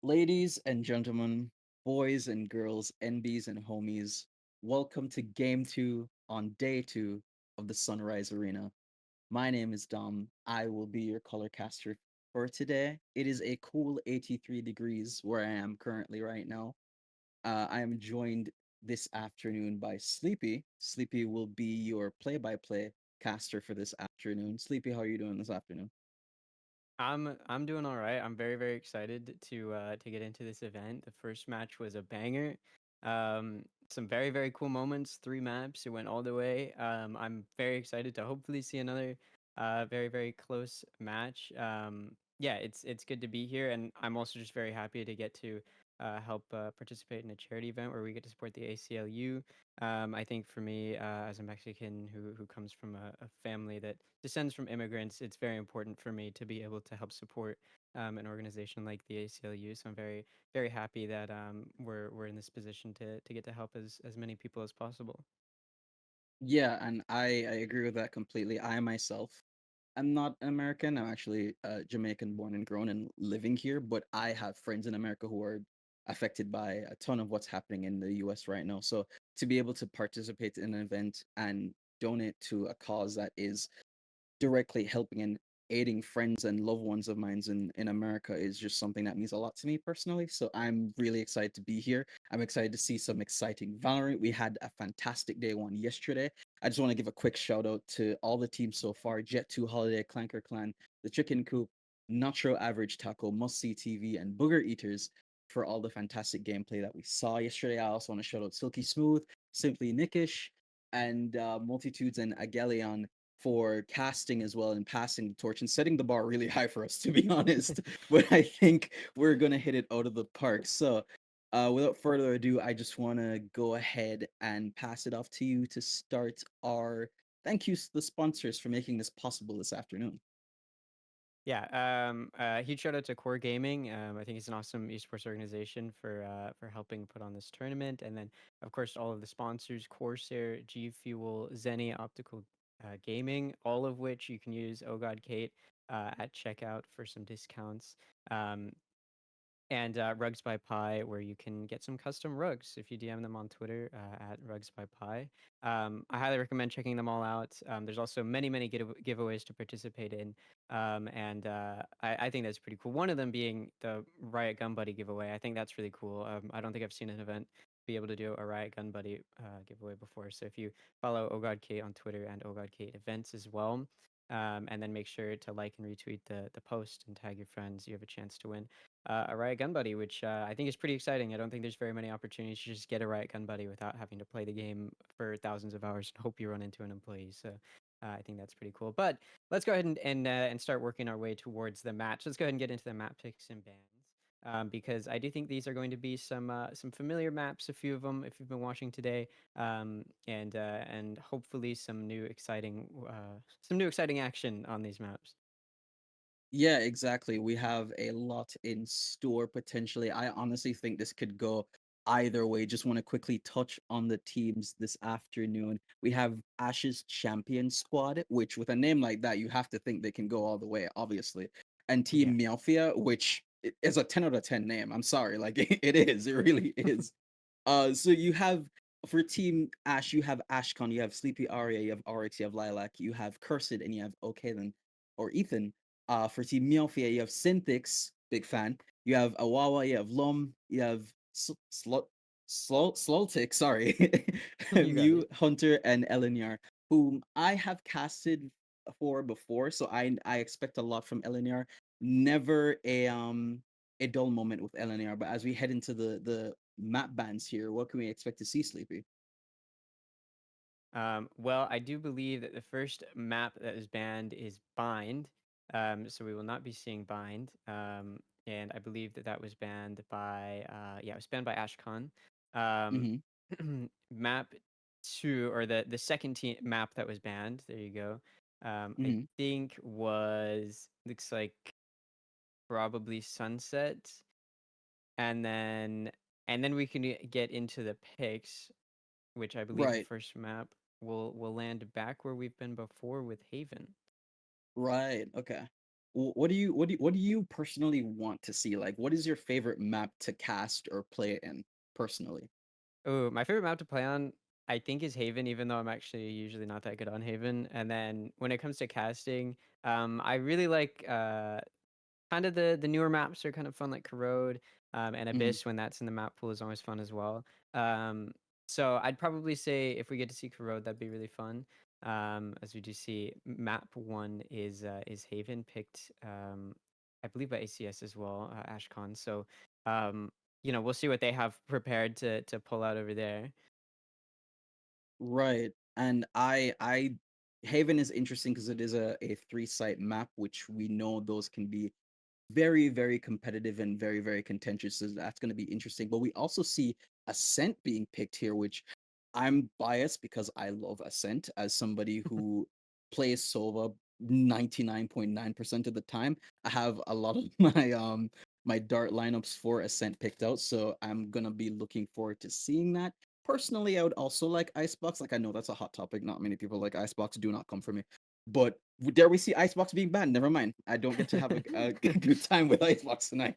Ladies and gentlemen, boys and girls, NBs and homies, welcome to Game 2 on Day 2 of the Sunrise Arena. My name is Dom. I will be your color caster for today. It is a cool 83 degrees where I am currently right now. I am joined this afternoon by Sleepy. Sleepy will be your play-by-play caster for this afternoon. Sleepy, how are you doing this afternoon? I'm doing all right. I'm very excited to get into this event. The first match was a banger. Some very cool moments. Three maps. It went all the way. I'm very excited to hopefully see another very close match. Yeah, it's good to be here, and I'm also just very happy to get to help participate in a charity event where we get to support the ACLU. I think for me, as a Mexican who comes from a family that descends from immigrants, it's very important for me to be able to help support an organization like the ACLU. So I'm very happy that we're in this position to get to help as many people as possible. Yeah, and I agree with that completely. I myself I'm not American. I'm actually Jamaican born and grown and living here, but I have friends in America who are affected by a ton of what's happening in the US right now. So to be able to participate in an event and donate to a cause that is directly helping and aiding friends and loved ones of mine in America is just something that means a lot to me personally. So I'm really excited to be here. I'm excited to see some exciting Valorant. We had a fantastic day one yesterday. I just want to give a quick shout out to all the teams so far: Jet 2 Holiday, Clanker Clan, the Chicken Coop, Nacho Average Taco, Must See TV, and Booger Eaters for all the fantastic gameplay that we saw yesterday. I also want to shout out Silky Smooth, Simply Nickish, and Multitudes and Agelion for casting as well and passing the torch and setting the bar really high for us, to be honest. But I think we're gonna hit it out of the park. So, without further ado, I just want to go ahead and pass it off to you to start our thank yous to the sponsors for making this possible this afternoon. Yeah, huge shout out to Core Gaming. I think it's an awesome esports organization for helping put on this tournament, and then of course all of the sponsors: Corsair, G Fuel, Zenny Optical Gaming, all of which you can use Kate at checkout for some discounts. Um, and Rugs by Pi, where you can get some custom rugs if you DM them on Twitter at Rugs by Pi. I highly recommend checking them all out. There's also many giveaways to participate in, and I think that's pretty cool. One of them being the Riot Gun Buddy giveaway. I think that's really cool. I don't think I've seen an event be able to do a Riot Gun Buddy giveaway before. So if you follow OGodKate on Twitter and OGodKate events as well, and then make sure to like and retweet the post and tag your friends, you have a chance to win a Riot Gun Buddy, which I think is pretty exciting. I don't think there's very many opportunities to just get a Riot Gun Buddy without having to play the game for thousands of hours and hope you run into an employee. So I think that's pretty cool. But let's go ahead and start working our way towards the match. Let's go ahead and get into the map picks and bans. Because I do think these are going to be some familiar maps, a few of them if you've been watching today, and hopefully some new exciting action on these maps. Yeah, exactly. We have a lot in store potentially. I honestly think this could go either way. Just want to quickly touch on the teams this afternoon. We have Ash's champion squad, which with a name like that, you have to think they can go all the way, obviously. And Yeah. Team Meowfia, which is a 10 out of 10 name. I'm sorry, like it is. It really is. So you have for Team Ash, you have Ashcon, you have Sleepy Aria, you have RX, you have Lilac, you have Cursed, and you have Okaden or Ethan. For Team Meowfia, you have Synthix, big fan. You have Awawa, you have Lum, you have Sloltic, sorry, You got Mew, it. Hunter, and Eleniar, whom I have casted for before, so I expect a lot from Eleniar. Never a dull moment with Eleniar, but as we head into the map bans here, what can we expect to see, Sleepy? Well, I do believe that the first map that is banned is Bind. So we will not be seeing Bind. And I believe that that was banned by, yeah, it was banned by Ashcon. Um, Mm-hmm. map two, or the second team map that was banned, there you go. I Mm-hmm. think looks like probably Sunset. And then, and then we can get into the picks, which I believe the Right. first map will land back where we've been before with Haven. Right. Okay. what do you personally want to see? Like, what is your favorite map to cast or play in personally? Oh, my favorite map to play on, I think, is Haven, even though I'm actually usually not that good on Haven. And then when it comes to casting, I really like kind of the newer maps are kind of fun, like Corrode, and Mhm. Abyss when that's in the map pool is always fun as well. Um, so I'd probably say if we get to see Corrode, that'd be really fun. As we do see, map one is Haven picked, I believe by ACS as well, Ashcon. So um, we'll see what they have prepared to pull out over there. Right. And I Haven is interesting because it is a three-site map, which we know those can be very, very competitive and very, very contentious. So that's going to be interesting. But we also see Ascent being picked here, which I'm biased because I love Ascent as somebody who plays Sova 99.9% of the time. I have a lot of my dart lineups for Ascent picked out, so I'm gonna be looking forward to seeing that. Personally, I would also like Icebox. Like I know that's a hot topic. Not many people like Icebox. Do not come for me. But dare we see Icebox being banned? Never mind. I don't get to have a good time with Icebox tonight.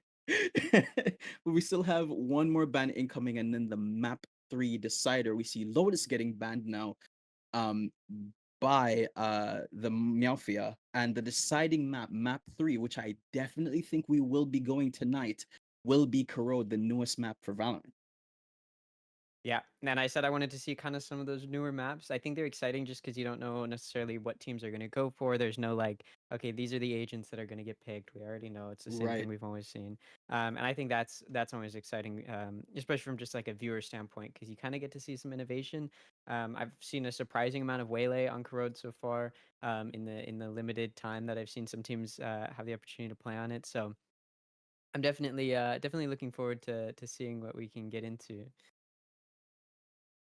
But we still have one more ban incoming, and then the map three decider. We see Lotus getting banned now um, by the Meowfia, and the deciding map, map three, which I definitely think we will be going tonight, will be Corrode, the newest map for Valorant. Yeah, and I said I wanted to see kind of some of those newer maps. I think they're exciting just because you don't know necessarily what teams are going to go for. There's no like, okay, these are the agents that are going to get picked. We already know it's the same thing Right. we've always seen, and I think that's always exciting, especially from just like a viewer standpoint, because you kind of get to see some innovation. I've seen a surprising amount of waylay on Corrode so far, in the limited time that I've seen some teams have the opportunity to play on it. So I'm definitely looking forward to seeing what we can get into.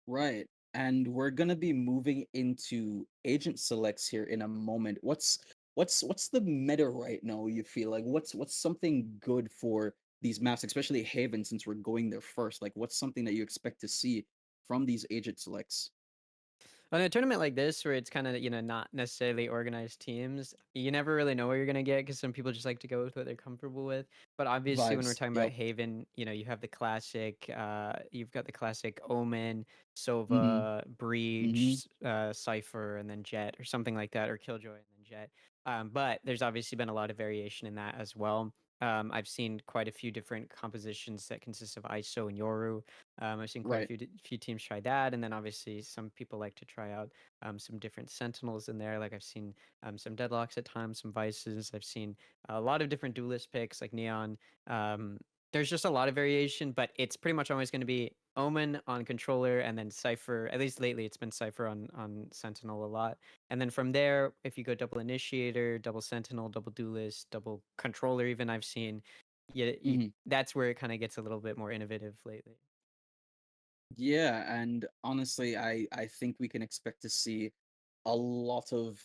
Right. And we're gonna be moving into agent selects here in a moment. What's the meta right now, you feel like? What's something good for these maps, especially Haven, since we're going there first? Like what's something that you expect to see from these agent selects? On a tournament like this, where it's kind of not necessarily organized teams, you never really know what you're gonna get because some people just like to go with what they're comfortable with. But obviously, when we're Vibes. talking about Yep. Haven, you have the classic. You've got the classic Omen, Mm-hmm. Sova, Mm-hmm. Breach, Cipher, and then Jet, or something like that, or Killjoy and then Jet. But there's obviously been a lot of variation in that as well. I've seen quite a few different compositions that consist of ISO and Yoru. I've seen quite a Right. few teams try that, and then obviously some people like to try out some different Sentinels in there. Like I've seen some Deadlocks at times, some Vices. I've seen a lot of different duelist picks like Neon. Um, there's just a lot of variation, but it's pretty much always going to be Omen on controller and then Cipher. At least lately, it's been Cipher on Sentinel a lot. And then from there, if you go double Initiator, double Sentinel, double Duelist, double Controller, even I've seen. Yeah, Mm-hmm. that's where it kind of gets a little bit more innovative lately. Yeah, and honestly, I think we can expect to see a lot of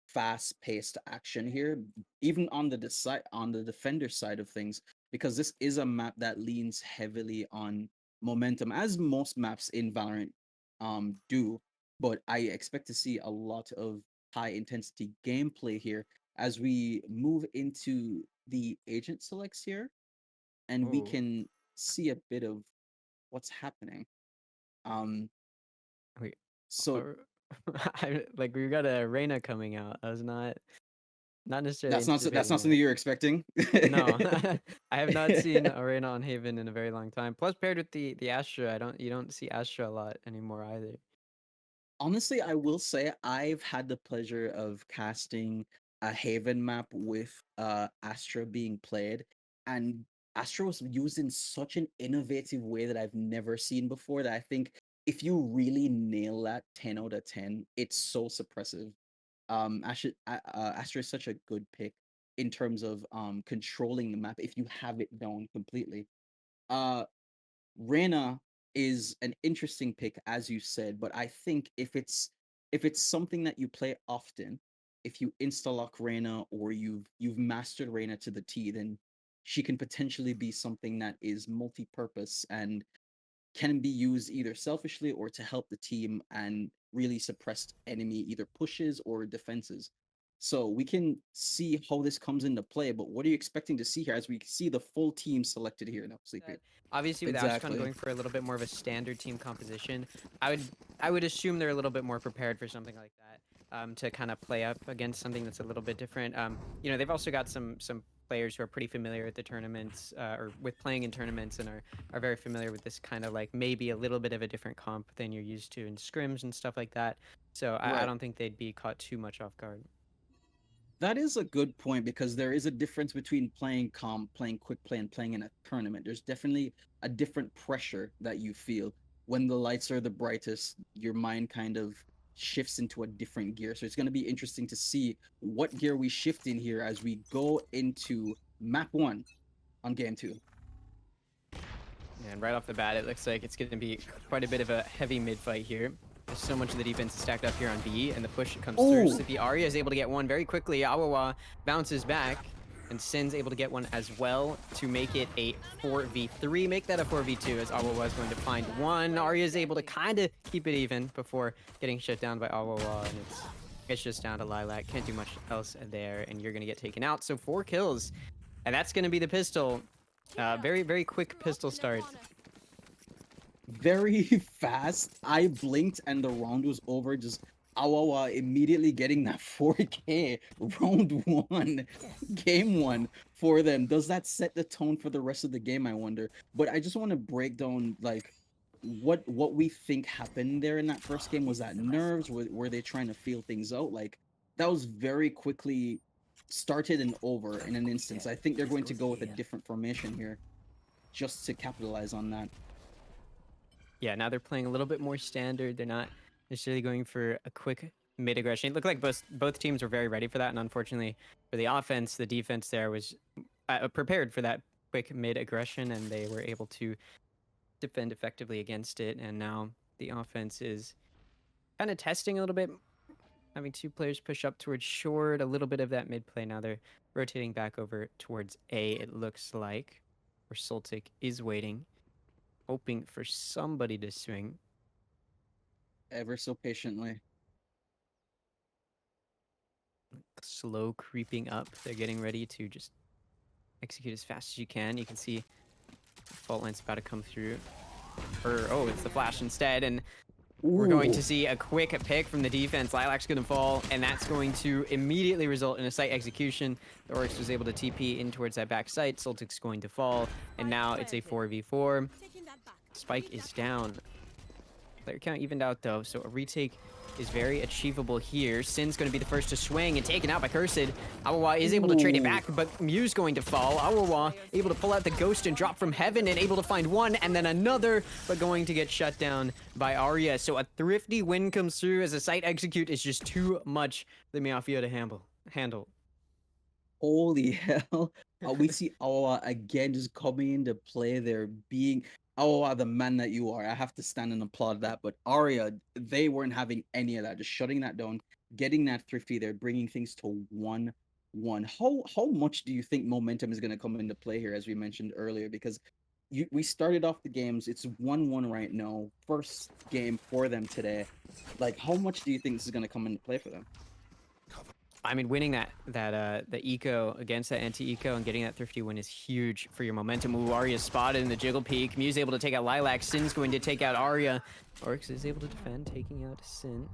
fast-paced action here, even on the defender side of things, because this is a map that leans heavily on momentum, as most maps in Valorant do. But I expect to see a lot of high intensity gameplay here as we move into the agent selects here, and we Oh, can see a bit of what's happening. Um, wait. so Or, like we got a Reina coming out. I was not necessarily that's anticipating not something that. you're expecting. No, I have not seen a Reina on Haven in a very long time. Plus, paired with the Astra, you don't see Astra a lot anymore either. Honestly, I will say I've had the pleasure of casting a Haven map with Astra being played, and Astra was used in such an innovative way that I've never seen before. That I think if you really nail that 10 out of 10, it's so suppressive. Astra is such a good pick in terms of controlling the map if you have it down completely. Uh, Reyna is an interesting pick, as you said, but I think if it's something that you play often, if you insta lock Reyna or you've mastered Reyna to the T, then she can potentially be something that is multi-purpose and can be used either selfishly or to help the team and really suppress enemy either pushes or defenses. So we can see how this comes into play. But what are you expecting to see here as we see the full team selected here now, Sleepy? That obviously with Ashton Exactly. going for a little bit more of a standard team composition, I would I would assume they're a little bit more prepared for something like that. To kind of play up against something that's a little bit different. They've also got some players who are pretty familiar with the tournaments or with playing in tournaments and are very familiar with this kind of like maybe a little bit of a different comp than you're used to in scrims and stuff like that. So I Right. don't think they'd be caught too much off guard. That is a good point because there is a difference between playing comp, playing quick play, and playing in a tournament. There's definitely a different pressure that you feel when the lights are the brightest. Your mind kind of shifts into a different gear. So it's going to be interesting to see what gear we shift in here as we go into map one on game two. And right off the bat, it looks like it's going to be quite a bit of a heavy mid fight here. There's so much of the defense is stacked up here on B, and the push comes through. Oh, Sleepy Arya is able to get one very quickly. Awawa bounces back, and Sin's able to get one as well to make it a 4v3. Make that a 4v2 as Awawa is going to find one. Arya is able to kind of keep it even before getting shut down by Awawa, and it's just down to Lilac. Can't do much else there, and you're going to get taken out. So 4 kills, and that's going to be the pistol. Very, very quick pistol start. very fast. I blinked and the round was over. Just Awawa immediately getting that 4K round one, game one for them. Does that set the tone for the rest of the game? I wonder. But I just want to break down like what we think happened there in that first game. Was that nerves? Were they trying to feel things out? Like that was very quickly started and over in an instance. I think they're going to go with a different formation here just to capitalize on that. Yeah, now they're playing a little bit more standard. They're not necessarily going for a quick mid aggression. It looked like both teams were very ready for that, and unfortunately for the offense, the defense there was prepared for that quick mid aggression, and they were able to defend effectively against it. And now the offense is kind of testing a little bit, having 2 players push up towards short, a little bit of that mid play. Now they're rotating back over towards A, it looks like, where Soltic is waiting, hoping for somebody to swing. Ever so patiently. Slow creeping up. They're getting ready to just execute as fast as you can. You can see fault line's about to come through. Oh, it's the flash instead, and we're going Ooh. to see a quick pick from the defense. Lilac's going to fall, and that's going to immediately result in a site execution. The Oryx was able to TP in towards that back site. Soltic's going to fall, and now it's a 4v4. Spike is down. Player count evened out though, so a retake is very achievable here. Sin's going to be the first to swing and taken out by Cursed. Awawa is able to trade it back, but Mew's going to fall. Awawa able to pull out the ghost and drop from heaven and able to find one and then another, but going to get shut down by Arya. So a thrifty win comes through as a site execute is just too much for the Meowfia to handle. Holy hell. We see Awa again just coming into play there, being Awa, the man that you are. I have to stand and applaud that. But Arya, they weren't having any of that, just shutting that down, getting that thrifty there, bringing things to 1-1. How much do you think momentum is going to come into play here, as we mentioned earlier? Because we started off the games, it's 1-1 right now. First game for them today. Like, how much do you think this is going to come into play for them? I mean, winning the eco against that anti-eco and getting that thrifty win is huge for your momentum. Ooh, Arya's spotted in the jiggle peak. Mew's able to take out Lilac. Sin's going to take out Arya. Oryx is able to defend, taking out Sin.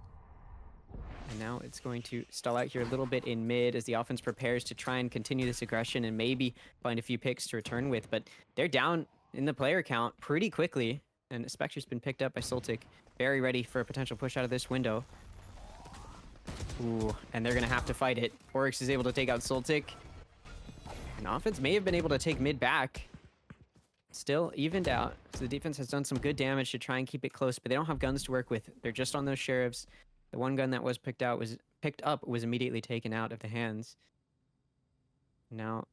And now it's going to stall out here a little bit in mid as the offense prepares to try and continue this aggression and maybe find a few picks to return with. But they're down in the player count pretty quickly. And Spectre's been picked up by Soltic. Very ready for a potential push out of this window. Ooh, and they're going to have to fight it. Oryx is able to take out Soltic. And offense may have been able to take mid back. Still evened out. So the defense has done some good damage to try and keep it close, but they don't have guns to work with. They're just on those sheriffs. The one gun that was picked up was immediately taken out of the hands. Now,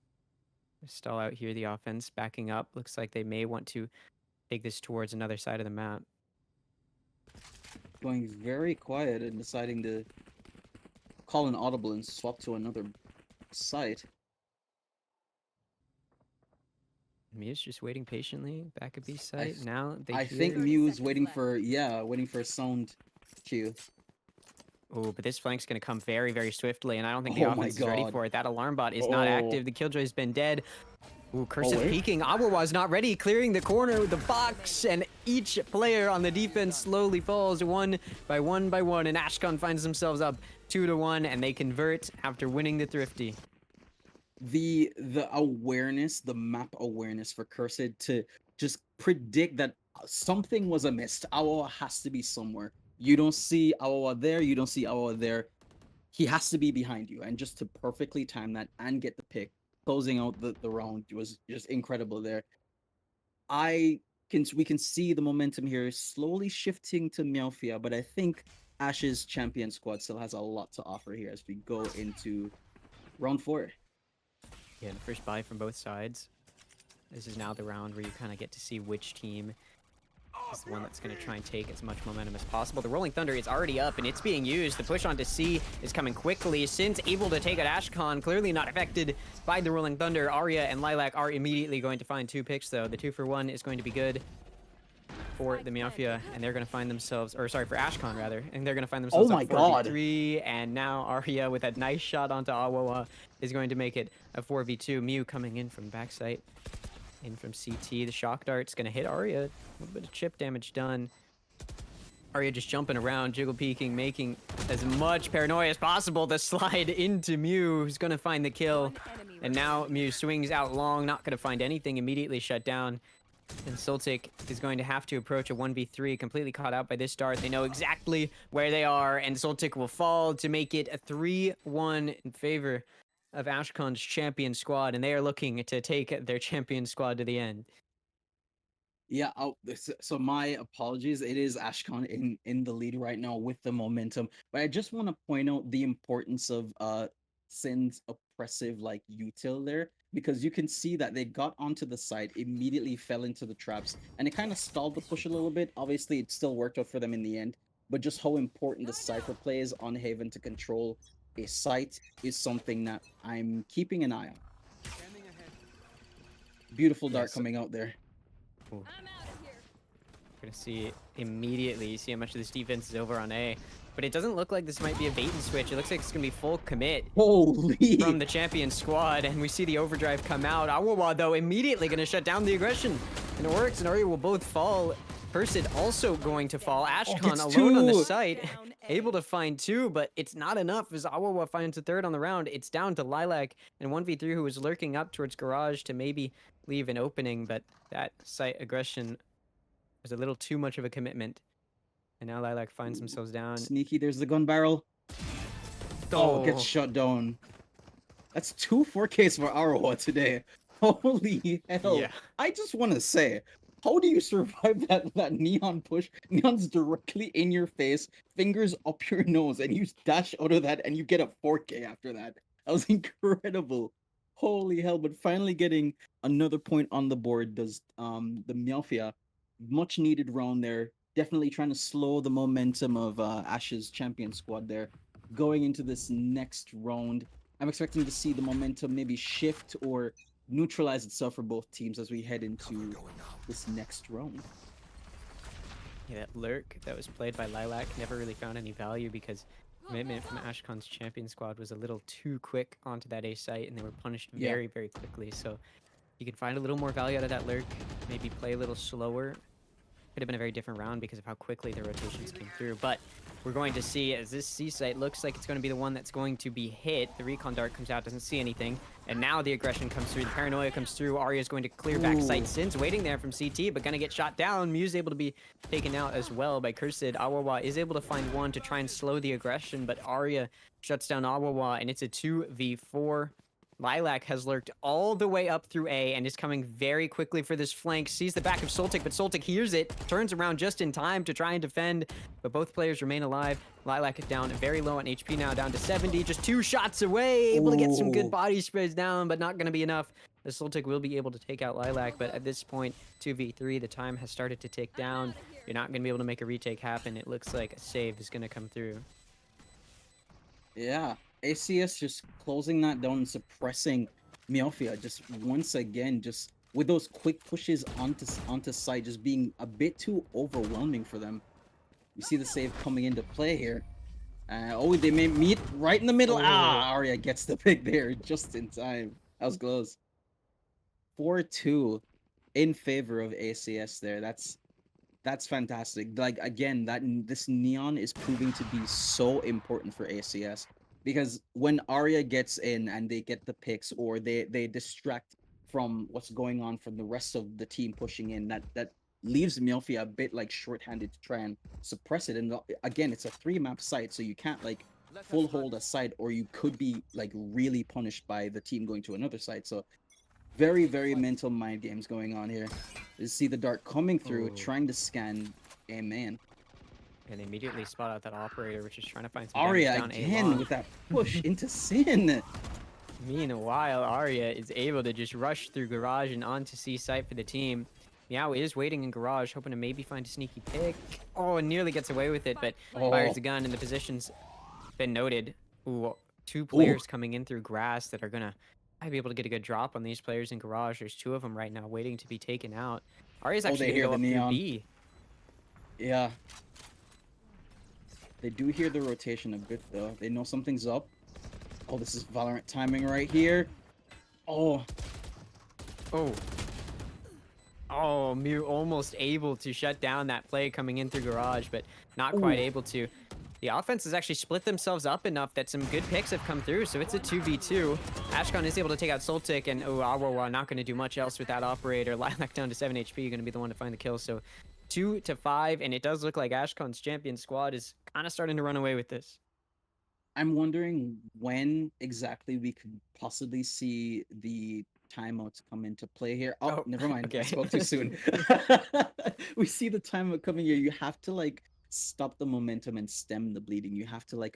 stall out here, the offense backing up. Looks like they may want to take this towards another side of the map. Going very quiet and deciding to call an audible and swap to another site. Mew's just waiting patiently back at B site. Now they I hear... think Mew's waiting for a sound cue. Oh, but this flank's going to come very, very swiftly, and I don't think the Oh my offense is ready god. for it. That alarm bot is not Oh. active. The Killjoy's been dead. Ooh, Oh Cursive wait. peeking. Awawa's not ready, clearing the corner with the box, and each player on the defense slowly falls one by one by one, and Ashcon finds themselves up 2-1, and they convert after winning the Thrifty. The awareness, the map awareness for Cursed to just predict that something was amiss. Awawa has to be somewhere. You don't see Awawa there. You don't see Awawa there. He has to be behind you, and just to perfectly time that and get the pick, closing out the round was just incredible there. We can see the momentum here slowly shifting to Meowfia, but I think Ash's champion squad still has a lot to offer here as we go into round 4. Yeah, the first buy from both sides. This is now the round where you kind of get to see which team is the one that's going to try and take as much momentum as possible. The Rolling Thunder is already up, and it's being used. The push onto C is coming quickly. Since able to take out Ashcon, clearly not affected by the Rolling Thunder. Arya and Lilac are immediately going to find 2 picks, though. The 2-for-1 is going to be good for the Meowfia, and they're going to find themselves, or sorry, for Ashcon, rather, and they're going to find Oh themselves up my god. 4v3, and now Arya, with that nice shot onto Awawa, is going to make it a 4v2. Mew coming in from backside. In from CT, the shock dart's gonna hit Arya. A little bit of chip damage done. Arya just jumping around, jiggle peeking, making as much paranoia as possible to slide into Mew, who's gonna find the kill. And now Mew swings out long, not gonna find anything, immediately shut down. And Sultik is going to have to approach a 1v3, completely caught out by this dart. They know exactly where they are, and Sultik will fall to make it a 3-1 in favor of Ashcon's champion squad, and they are looking to take their champion squad to the end. Yeah, so my apologies. It is Ashcon in the lead right now with the momentum. But I just want to point out the importance of Sin's oppressive like util there, because you can see that they got onto the side, immediately fell into the traps, and it kind of stalled the push a little bit. Obviously, it still worked out for them in the end, but just how important the Cypher play is on Haven to control a site is something that I'm keeping an eye on. Beautiful dart Yes. coming out there. Ooh. We're gonna see immediately, you see how much of this defense is over on A. But it doesn't look like this might be a bait and switch. It looks like it's gonna be full commit Holy! from the champion squad, and we see the overdrive come out. Awawa, though, immediately gonna shut down the aggression. And Oryx and Arya will both fall. Persid also going to fall. Ashcon it's alone on the 2. site, able to find 2, but it's not enough as Awawa finds a 3rd on the round. It's down to Lilac and 1v3, who was lurking up towards Garage to maybe leave an opening, but that site aggression was a little too much of a commitment. And now Lilac finds themselves down. Sneaky, there's the gun barrel. Oh, gets shut down. That's 2 4Ks for Arawa today. Holy hell. Yeah. I just want to say, how do you survive that neon push? Neon's directly in your face, fingers up your nose, and you dash out of that and you get a 4K after that. That was incredible. Holy hell, but finally getting another point on the board does the Meowfia. Much needed round there. Definitely trying to slow the momentum of Ash's champion squad there. Going into this next round, I'm expecting to see the momentum maybe shift or neutralize itself for both teams as we head into this next round. Yeah, that lurk that was played by Lilac never really found any value because commitment from Ashcon's champion squad was a little too quick onto that A site, and they were punished very, very quickly. So you could find a little more value out of that lurk, maybe play a little slower. Could have been a very different round because of how quickly the rotations came through. But we're going to see as this C site looks like it's going to be the one that's going to be hit. The recon dart comes out, doesn't see anything. And now the aggression comes through, the paranoia comes through. Arya's going to clear back site. Sin's waiting there from CT, but going to get shot down. Mew's able to be taken out as well by Cursed. Awawa is able to find one to try and slow the aggression, but Arya shuts down Awawa, and it's a 2v4. Lilac has lurked all the way up through A and is coming very quickly for this flank. Sees the back of Sultik, but Sultik hears it, turns around just in time to try and defend, but both players remain alive. Lilac is down very low on HP now, down to 70, just 2 shots away, able to get some good body sprays down, but not going to be enough. The Sultik will be able to take out Lilac, but at this point, 2v3, the time has started to tick down. You're not going to be able to make a retake happen. It looks like a save is going to come through. Yeah. ACS just closing that down and suppressing Meowfia just once again, just with those quick pushes onto site, just being a bit too overwhelming for them. You see the save coming into play here. Oh, they may meet right in the middle. Oh, Ah, Arya gets the pick there just in time. That was close. 4-2 in favor of ACS there. That's fantastic. Like again, this neon is proving to be so important for ACS because when Arya gets in and they get the picks or they distract from what's going on from the rest of the team pushing in, that leaves Meowfia a bit like shorthanded to try and suppress it. And again, it's a 3-map site, so you can't like full hold a site or you could be like really punished by the team going to another site. So very, very mental mind games going on here. You see the dart coming through, oh. trying to scan a man. And they immediately spot out that operator, which is trying to find some damage Arya down A again long. with that push into Sin. Meanwhile, Arya is able to just rush through garage and onto C site for the team. Meow is waiting in garage, hoping to maybe find a sneaky pick. Oh, and nearly gets away with it, but fires Oh, the gun, and the position's been noted. Ooh, two oh, players coming in through grass that are gonna might be able to get a good drop on these players in garage. There's two of them right now waiting to be taken out. Arya's oh, actually they gonna hear go the up through neon. B. Yeah, they do hear the rotation a bit though. They know something's up. Oh, this is Valorant timing right here. Oh, Oh. Oh, Mew almost able to shut down that play coming in through garage, but not quite ooh. able to. The offense has actually split themselves up enough that some good picks have come through, so it's a 2v2. Ashcon is able to take out Soltic, and Awawa not going to do much else with that operator. Lilac down to 7 HP, going to be the one to find the kill, so 2-5, and it does look like Ashcon's champion squad is kind of starting to run away with this. I'm wondering when exactly we could possibly see the timeouts come into play here. Oh, Oh, never mind. I okay. spoke too soon. We see the timeout coming here. You have to like stop the momentum and stem the bleeding. You have to like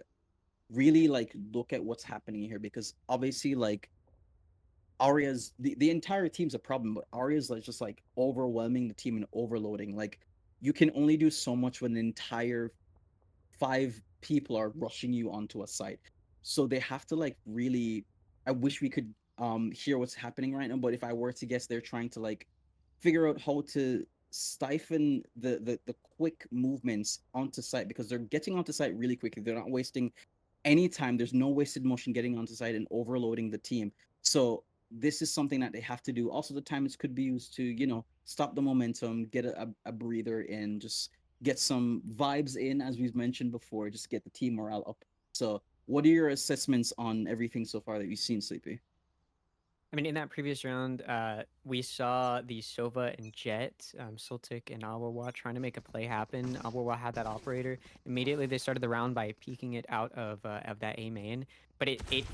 really like look at what's happening here because obviously like Arya's the entire team's a problem, but Arya's like just like overwhelming the team and overloading. Like you can only do so much when an entire 5 people are rushing you onto a site. So they have to like really I wish we could hear what's happening right now, but if I were to guess they're trying to like figure out how to stifle the quick movements onto site because they're getting onto site really quickly. They're not wasting any time. There's no wasted motion getting onto site and overloading the team. So this is something that they have to do. Also, the times could be used to, stop the momentum, get a breather in, just get some vibes in, as we've mentioned before, just get the team morale up. So, what are your assessments on everything so far that you've seen, Sleepy? I mean, in that previous round, we saw the Sova and Jet, Sultik and Awawa trying to make a play happen. Awawa had that operator. Immediately, they started the round by peeking it out of that A main, but it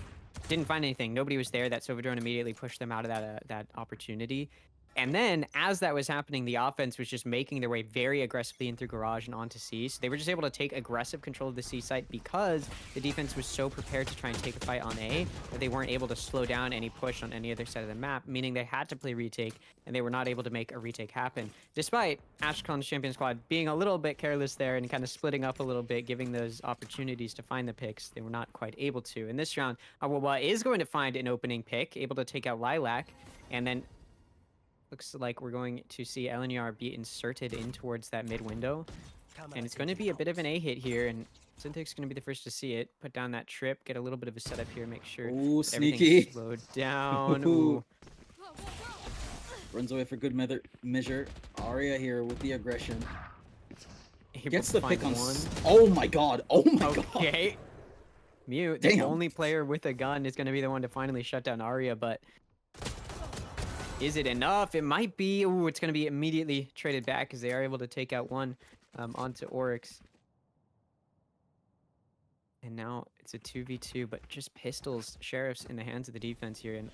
didn't find anything. Nobody was there. That Sova drone immediately pushed them out of that opportunity. And then, as that was happening, the offense was just making their way very aggressively in through garage and onto C. So they were just able to take aggressive control of the C site because the defense was so prepared to try and take a fight on A that they weren't able to slow down any push on any other side of the map, meaning they had to play retake and they were not able to make a retake happen. Despite Ashcon's champion squad being a little bit careless there and kind of splitting up a little bit, giving those opportunities to find the picks, they were not quite able to. In this round, Awawa is going to find an opening pick, able to take out Lilac, and then looks like we're going to see Eleniar be inserted in towards that mid window. And it's going to be a bit of an A hit here, and Synthic's going to be the first to see it. Put down that trip, get a little bit of a setup here, make sure Oh, that everything's sneaky. slowed down. Ooh. Runs away for good measure. Arya here with the aggression. Able Gets to the find pick on. one. Oh my god. Oh my god. Okay. Mew, the Damn. only player with a gun, is going to be the one to finally shut down Arya, but is it enough? It might be. Ooh, it's going to be immediately traded back because they are able to take out one onto Oryx. And now it's a 2v2, but just pistols, sheriffs in the hands of the defense here. And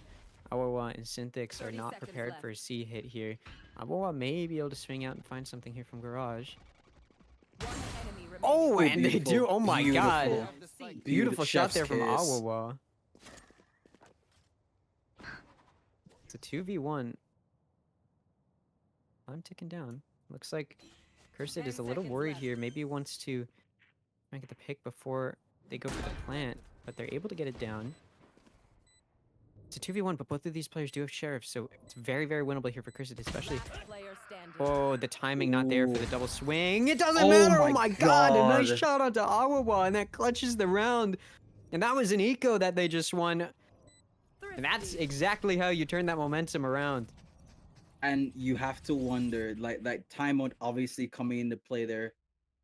Awawa and Synthix are not prepared for a C hit here. Awawa may be able to swing out and find something here from garage. Oh, and they do. Oh my god. Beautiful shot there from Awawa. It's a 2v1. I'm ticking down. Looks like Cursed is a little worried here. Maybe he wants to try and get the pick before they go for the plant, but they're able to get it down. It's a 2v1, but both of these players do have sheriffs, so it's very, very winnable here for Cursed, especially Oh, the timing not there for the Ooh. double swing. It doesn't Oh matter. Oh my my god, a nice god. shot onto Awawa, and that clutches the round. And that was an eco that they just won. And that's exactly how you turn that momentum around. And you have to wonder, like that timeout obviously coming into play there,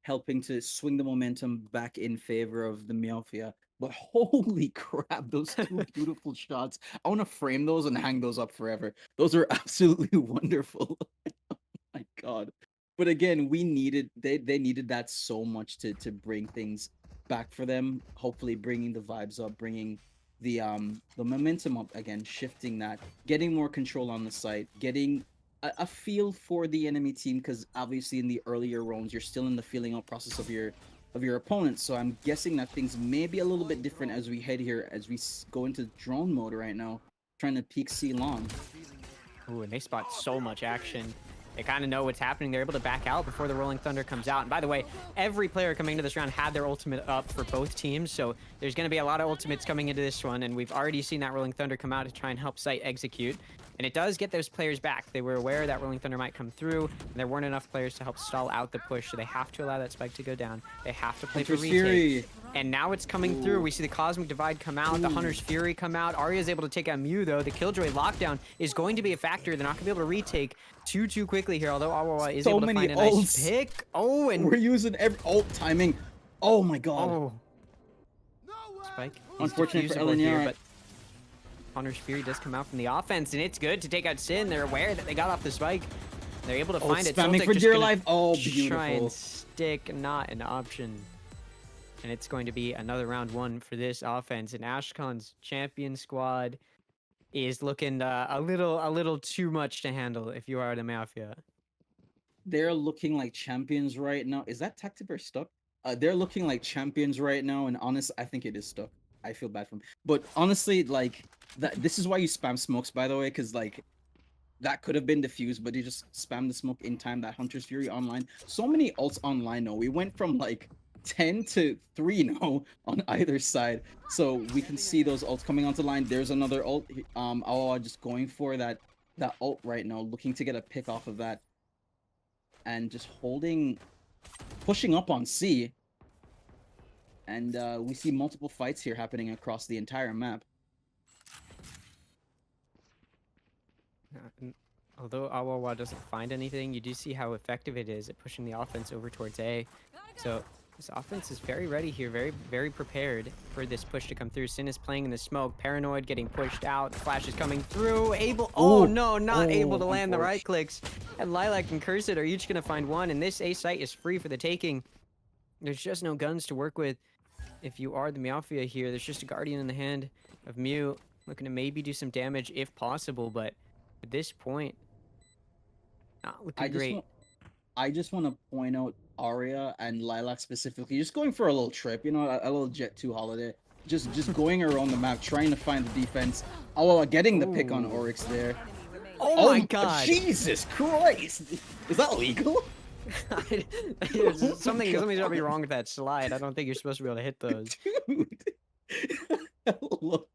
helping to swing the momentum back in favor of the Meowfia. But holy crap, those two beautiful shots. I want to frame those and hang those up forever. Those are absolutely wonderful. My god. But again, we needed they needed that so much to bring things back for them. Hopefully bringing the vibes up, bringing the momentum up again, shifting that, getting more control on the site, getting a feel for the enemy team, because obviously in the earlier rounds you're still in the feeling out process of your opponent. So I'm guessing that things may be a little bit different as we head here, as we go into drone mode right now, trying to peek Ceylon. Ooh, and they spot so much action. They kind of know what's happening. They're able to back out before the Rolling Thunder comes out. And by the way, every player coming into this round had their ultimate up for both teams. So there's going to be a lot of ultimates coming into this one. And we've already seen that Rolling Thunder come out to try and help Sight execute. And it does get those players back. They were aware that Rolling Thunder might come through. And there weren't enough players to help stall out the push. So they have to allow that spike to go down. They have to play for Hunter's retake. Fury. And now it's coming through. We see the Cosmic Divide come out, the Hunter's Fury come out. Arya is able to take out Mew, though. The Killjoy lockdown is going to be a factor. They're not going to be able to retake too quickly here, although Awawa is So able to many find a nice ults. pick. Oh, and... We're using every ult timing. Oh my god. Oh. Spike is Unfortunate for defusable here, Eliana. but Hunter's Fury does come out from the offense, and it's good to take out Sin. They're aware that they got off the spike. They're able to find it. Spamming Celtic for just dear gonna life. Oh, try beautiful. and stick, not an option. And it's going to be another round one for this offense. And Ashcon's champion squad is looking a little too much to handle if you are the Meowfia. They're looking like champions right now. Is that Tactiver stuck? They're looking like champions right now, and honest, I think it is stuck. I feel bad for them. But honestly, like this is why you spam smokes, by the way, because like that could have been diffused, but you just spam the smoke in time. That Hunter's Fury online. So many ults online now. We went from like 10 to 3 now on either side. So we can see those ults coming onto line. There's another ult. Awawa just going for that ult right now, looking to get a pick off of that. And just pushing up on C. And we see multiple fights here happening across the entire map. Although Awawa doesn't find anything, you do see how effective it is at pushing the offense over towards A. So this offense is very ready here, very prepared for this push to come through. Sin is playing in the smoke, Paranoid getting pushed out, Flash is coming through, oh no, not able to land the right clicks. And Lilac and Cursed are each gonna find one, and this A site is free for the taking. There's just no guns to work with. If you are the Meowfia here, there's just a Guardian in the hand of Mew, looking to maybe do some damage if possible, but at this point, not looking great. I just want to point out Arya and Lilac specifically, just going for a little trip, you know, a little Jet 2 holiday. Just going around the map, trying to find the defense. Oh, getting the pick on Oryx there. Oh my god! Jesus Christ! Is that legal? Something's gotta be wrong with that slide. I don't think you're supposed to be able to hit those. Dude. Hello.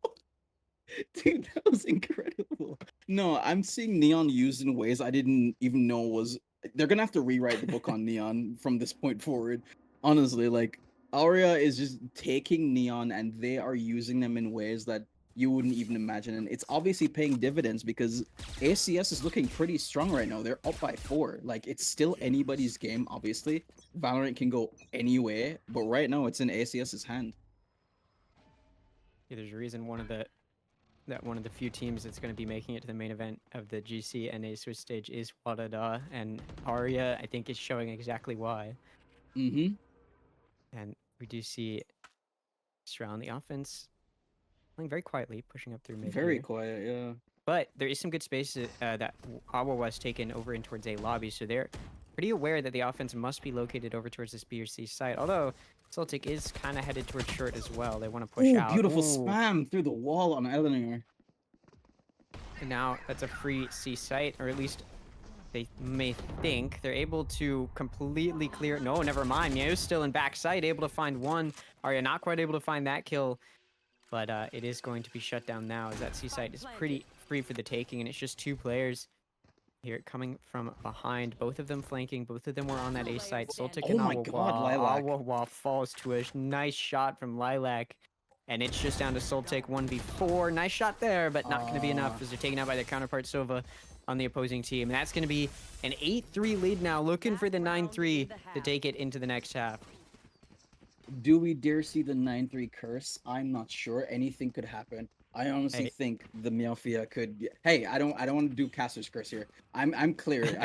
Dude, that was incredible. No, I'm seeing Neon used in ways I didn't even know was. They're gonna have to rewrite the book on Neon from this point forward. Honestly, like Aria is just taking Neon and they are using them in ways that you wouldn't even imagine, and it's obviously paying dividends because ACS is looking pretty strong right now. They're up by 4. Like it's still anybody's game. Obviously, Valorant can go anyway, but right now it's in ACS's hand. Yeah, there's a reason one of the few teams that's going to be making it to the main event of the GC NA Swiss stage is Wadada, and Arya, I think, is showing exactly why. Mm-hmm. And we do see Surround the offense playing very quietly, pushing up through mid. Very quiet, yeah. But there is some good space that Awa was taken over in towards A lobby, so they're pretty aware that the offense must be located over towards this B or C site. Although Celtic is kind of headed towards short as well. They want to push out. Beautiful spam through the wall on Eleanor. And now that's a free C site, or at least they may think. They're able to completely clear. No, never mind. Mew's still in backside, able to find one. Arya not quite able to find that kill. But it is going to be shut down now, as that C site is pretty free for the taking, and it's just 2 players. here coming from behind. Both of them flanking. Both of them were on that A side. Sultic Oh and my god, Awawa. Lilac. Awawa falls to a nice shot from Lilac. And it's just down to Sultic 1v4. Nice shot there, but not going to be enough as they're taken out by their counterpart Sova on the opposing team. And that's going to be an 8-3 lead now, looking for the 9-3 to take it into the next half. Do we dare see the 9-3 curse? I'm not sure. Anything could happen. I honestly Hey. think the Meowfia could. Hey, I don't want to do Caster's curse here. I'm clear.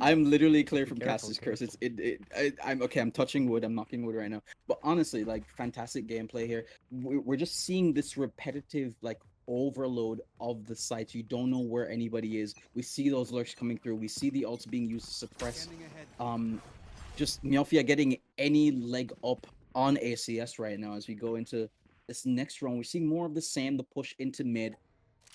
I'm literally clear from Careful, Caster's curse. careful. I'm okay. I'm touching wood. I'm knocking wood right now. But honestly, like fantastic gameplay here. We're just seeing this repetitive like overload of the sites. You don't know where anybody is. We see those lurks coming through. We see the ults being used to suppress. Just Meowfia getting any leg up on ACS right now as we go into this next round. We're seeing more of the same, the push into mid.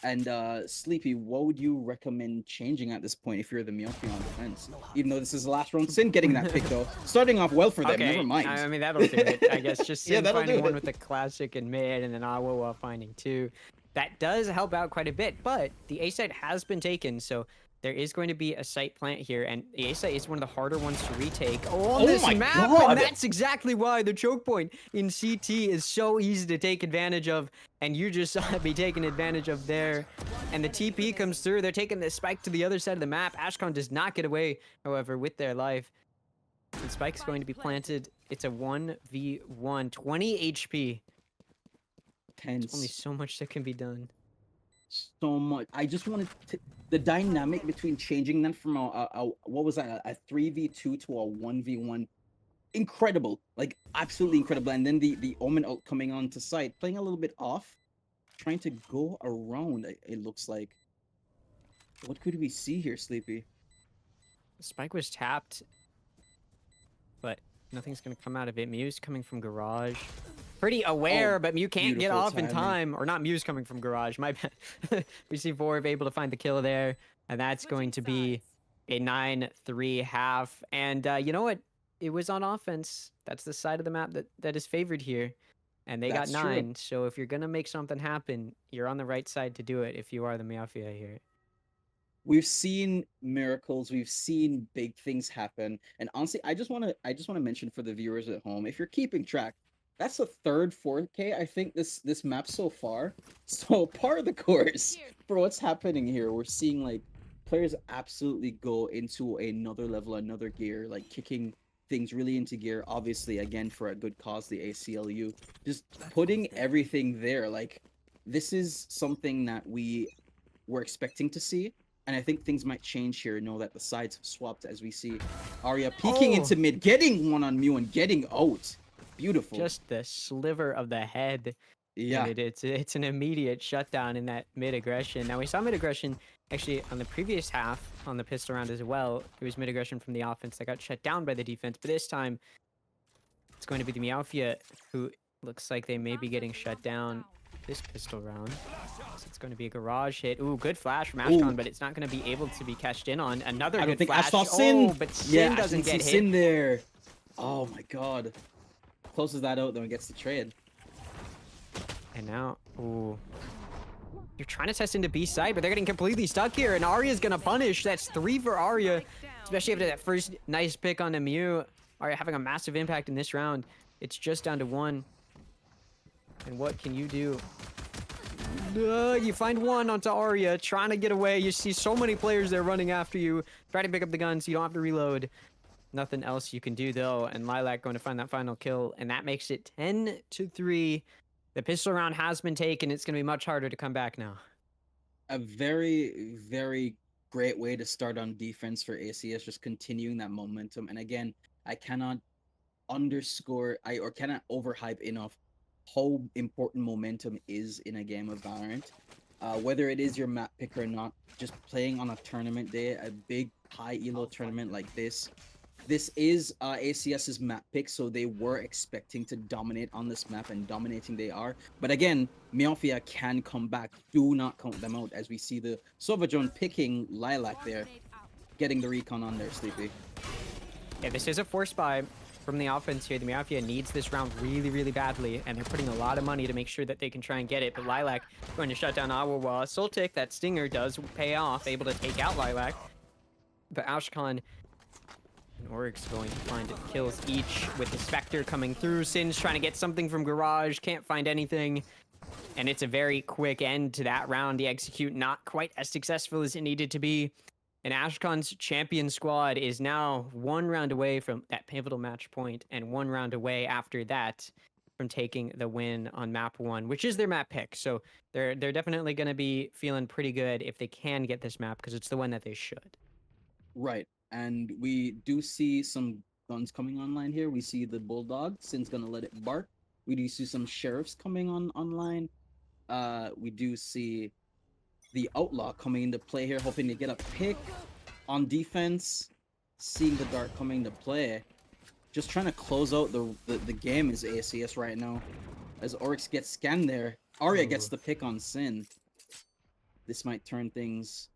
And Sleepy, what would you recommend changing at this point if you're the Meowfia on defense? Even though this is the last round, Sin getting that pick though, starting off well for them. Okay, Never mind. I mean that'll do it. I guess just Yeah, Sin that'll finding do one it. with the classic and mid, and then Awawa finding two. That does help out quite a bit, but the A site has been taken, so there is going to be a site plant here, and the A site is one of the harder ones to retake on Oh this my map, God! and that's exactly why the choke point in CT is so easy to take advantage of, and you just saw it be taken advantage of there. And the TP comes through, they're taking the spike to the other side of the map. Ashcon does not get away, however, with their life. And spike's going to be planted. It's a 1v1, 20 HP. There's only Tense. so much that can be done. So much. I just wanted to, the dynamic between changing them from what was that, a 3v2 to a 1v1. Incredible, like absolutely incredible. And then the Omen ult coming onto site, playing a little bit off, trying to go around. It looks like. What could we see here, Sleepy? Spike was tapped, but nothing's gonna come out of it. Mew's coming from garage. Pretty aware, but Mew can't get beautiful off in timing. time. Or not Mew's coming from garage, my bad. We see Vorv able to find the kill there, and that's going to be a 9-3 half. And you know what? It was on offense. That's the side of the map that is favored here. And they That's got true. 9, so if you're gonna make something happen, you're on the right side to do it if you are the Meowfia here. We've seen miracles, we've seen big things happen. And honestly, I just want to mention for the viewers at home, if you're keeping track, that's the third 4K I think this map so far. So par of the course for what's happening here. We're seeing like players absolutely go into another level, another gear, like kicking things really into gear. Obviously, again for a good cause, the ACLU, just putting everything there. Like this is something that we were expecting to see. And I think things might change here. Know that the sides have swapped as we see Arya peeking into mid, getting one on Mew and getting out. Beautiful. Just the sliver of the head. Yeah. And it's an immediate shutdown in that mid aggression. Now we saw mid aggression actually on the previous half on the pistol round as well. It was mid aggression from the offense that got shut down by the defense, but this time it's going to be the Meowfia who looks like they may be getting shut down this pistol round. So it's going to be a garage hit. Ooh, good flash from Ashcon, but it's not going to be able to be cashed in on. Another I don't good think flash. I saw Sin. Oh, but Sin doesn't get hit. Sin there. Oh my god. Closes that out, then gets the trade. And now, ooh. You're trying to test into B side, but they're getting completely stuck here, and Arya's gonna punish. That's 3 for Arya, especially after that first nice pick on the Mew. Arya having a massive impact in this round. It's just down to 1. And what can you do? You find one onto Arya, trying to get away. You see so many players there running after you. Try to pick up the gun so you don't have to reload. Nothing else you can do though, and Lilac going to find that final kill, and that makes it 10-3. The pistol round has been taken. It's going to be much harder to come back now. A very, very great way to start on defense for ACS, just continuing that momentum. And again, I cannot cannot overhype enough how important momentum is in a game of Valorant. Whether it is your map pick or not, just playing on a tournament day, a big high elo tournament like this. This is ACS's map pick, so they were expecting to dominate on this map, and dominating they are. But again, Meowfia can come back. Do not count them out, as we see the Sova picking Lilac there, getting the recon on there, Sleepy. Yeah, this is a force buy. from the offense here. The Meowfia needs this round really, really badly, and they're putting a lot of money to make sure that they can try and get it. But Lilac going to shut down Awawa. Sultic, that stinger does pay off, able to take out Lilac. But Ashkan and Oryx going to find kills each with the Spectre coming through. Sin's trying to get something from Garage, can't find anything. And it's a very quick end to that round. The execute not quite as successful as it needed to be. And Ashkan's champion squad is now 1 round away from that pivotal match point, and 1 round away after that from taking the win on map 1, which is their map pick. So they're definitely going to be feeling pretty good if they can get this map, because it's the one that they should. Right. And we do see some guns coming online here. We see the Bulldog. Sin's gonna let it bark. We do see some sheriffs coming online. We do see the Outlaw coming into play here, hoping to get a pick on defense. Seeing the Dart coming into play. Just trying to close out the game is ACS right now. As Oryx gets scanned there. Arya gets the pick on Sin. This might turn things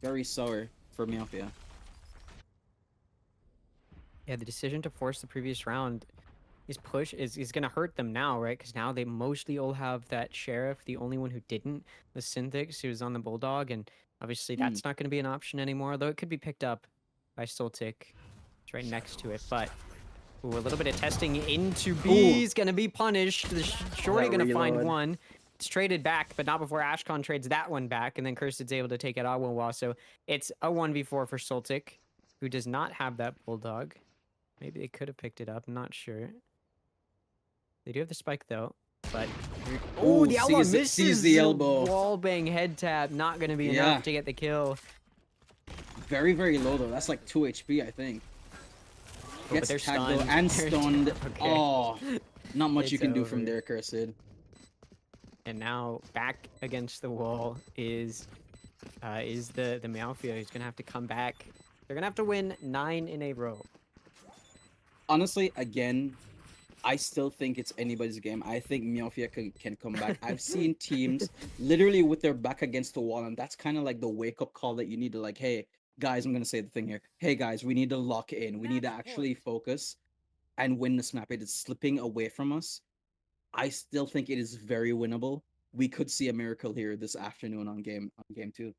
very sour for Meowfia. Yeah, the decision to force the previous round is going to hurt them now, right? Because now they mostly all have that Sheriff. The only one who didn't, the Synthix, who was on the Bulldog. And obviously that's not going to be an option anymore, though it could be picked up by Sultic. It's right next to it. But a little bit of testing into B is going to be punished. The Shorty going to find one. It's traded back, but not before Ashkan trades that one back. And then Cursed's able to take it Awawa. So it's a 1v4 for Sultic, who does not have that Bulldog. Maybe they could have picked it up. I'm not sure. They do have the spike though, but the Outlaw misses the elbow. Wallbang head tap. Not going to be enough to get the kill. Very, very low though. That's like 2 HP, I think. Gets they're tagged stunned. though and stunned. Okay. Oh, not much you can do over. from there, Cursed. And now back against the wall is the Meowfia, who's gonna have to come back. They're gonna have to win 9 in a row. Honestly, again, I still think it's anybody's game. I think Meowfia can come back. I've seen teams literally with their back against the wall, and that's kind of like the wake-up call that you need to like, hey, guys, I'm going to say the thing here. Hey, guys, we need to lock in. We need to actually focus and win this map. It is slipping away from us. I still think it is very winnable. We could see a miracle here this afternoon on game 2.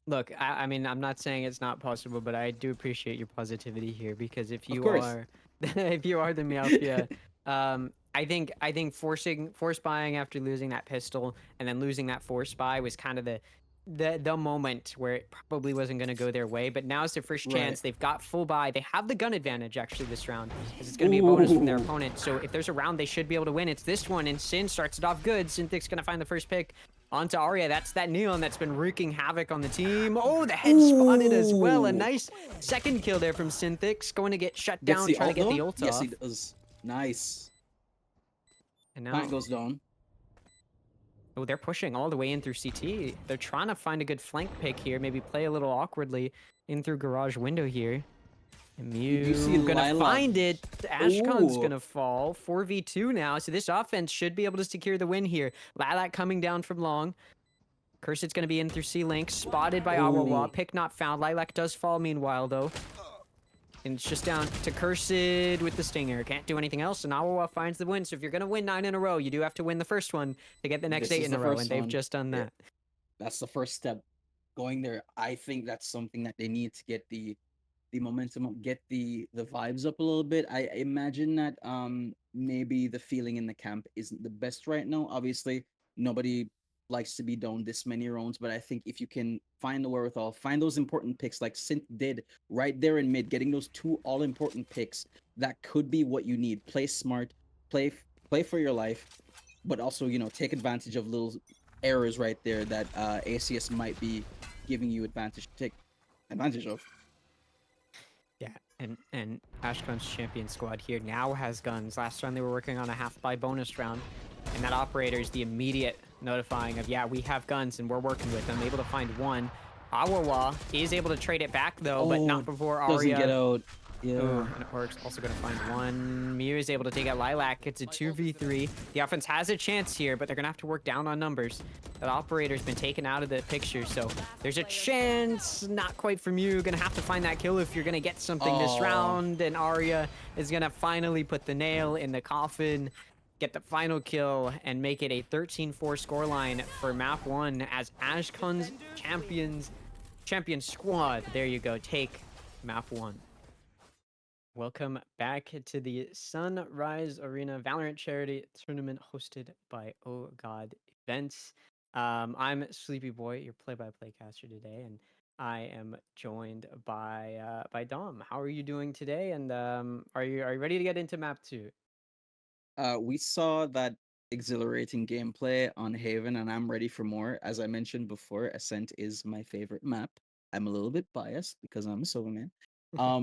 Look, I mean, I'm not saying it's not possible, but I do appreciate your positivity here, because if you are if you are the Meowfia, I think force buying after losing that pistol and then losing that force buy was kind of the moment where it probably wasn't going to go their way. But now is their first chance. They've got full buy. They have the gun advantage actually this round, because it's going to be a bonus from their opponent. So if there's a round they should be able to win, it's this one. And Sin starts it off good. Synthic's going to find the first pick onto Arya. That's that Neon that's been wreaking havoc on the team. Oh, the head spotted as well. A nice second kill there from Synthix. Going to get shut down, trying to get the ult off. Yes, he does. Nice. And now Plant goes down. Oh, they're pushing all the way in through CT. They're trying to find a good flank pick here. Maybe play a little awkwardly in through garage window here. And Mew gonna find it. Ashkan's gonna fall. 4v2 now. So this offense should be able to secure the win here. Lilac coming down from long. Cursed's gonna be in through C-Link. Spotted by Awawa. Pick not found. Lilac does fall meanwhile though. And it's just down to Cursed with the stinger. Can't do anything else, and Awawa finds the win. So if you're going to win 9 in a row, you do have to win the first one to get the next 8 in a row, and they've just done that. That's the first step. Going there, I think that's something that they need to get the momentum up, get the vibes up a little bit. I imagine that maybe the feeling in the camp isn't the best right now. Obviously, nobody likes to be down this many rounds, but I think if you can find the wherewithal, find those important picks like Synth did right there in mid, getting those 2 all-important picks, that could be what you need. Play smart, play for your life, but also, you know, take advantage of little errors right there that ACS might be giving you advantage to take advantage of. Yeah, and Ashkan's champion squad here now has guns. Last time they were working on a half-buy bonus round, and that operator is the immediate notifying of, yeah, we have guns and we're working with them. Able to find one. Awawa is able to trade it back though, but not before Arya doesn't get out. Oh, Yeah. and Orc's also going to find one. Mew is able to take out Lilac. It's a 2v3. The offense has a chance here, but they're going to have to work down on numbers. That operator's been taken out of the picture, so there's a chance. Not quite for Mew. Going to have to find that kill if you're going to get something this Oh, round. And Arya is going to finally put the nail in the coffin, get the final kill, and make it a 13-4 scoreline for map 1 as Ashkun's champion squad, there you go, take map 1. Welcome back to the Sunrise Arena Valorant charity tournament hosted by Oh God Events. I'm Sleepy Boy, your play-by-play caster today, and I am joined by Dom. How are you doing today? And are you ready to get into map 2? we saw that exhilarating gameplay on Haven, and I'm ready for more. As I mentioned before, Ascent is my favorite map. I'm a little bit biased because I'm a Sova man.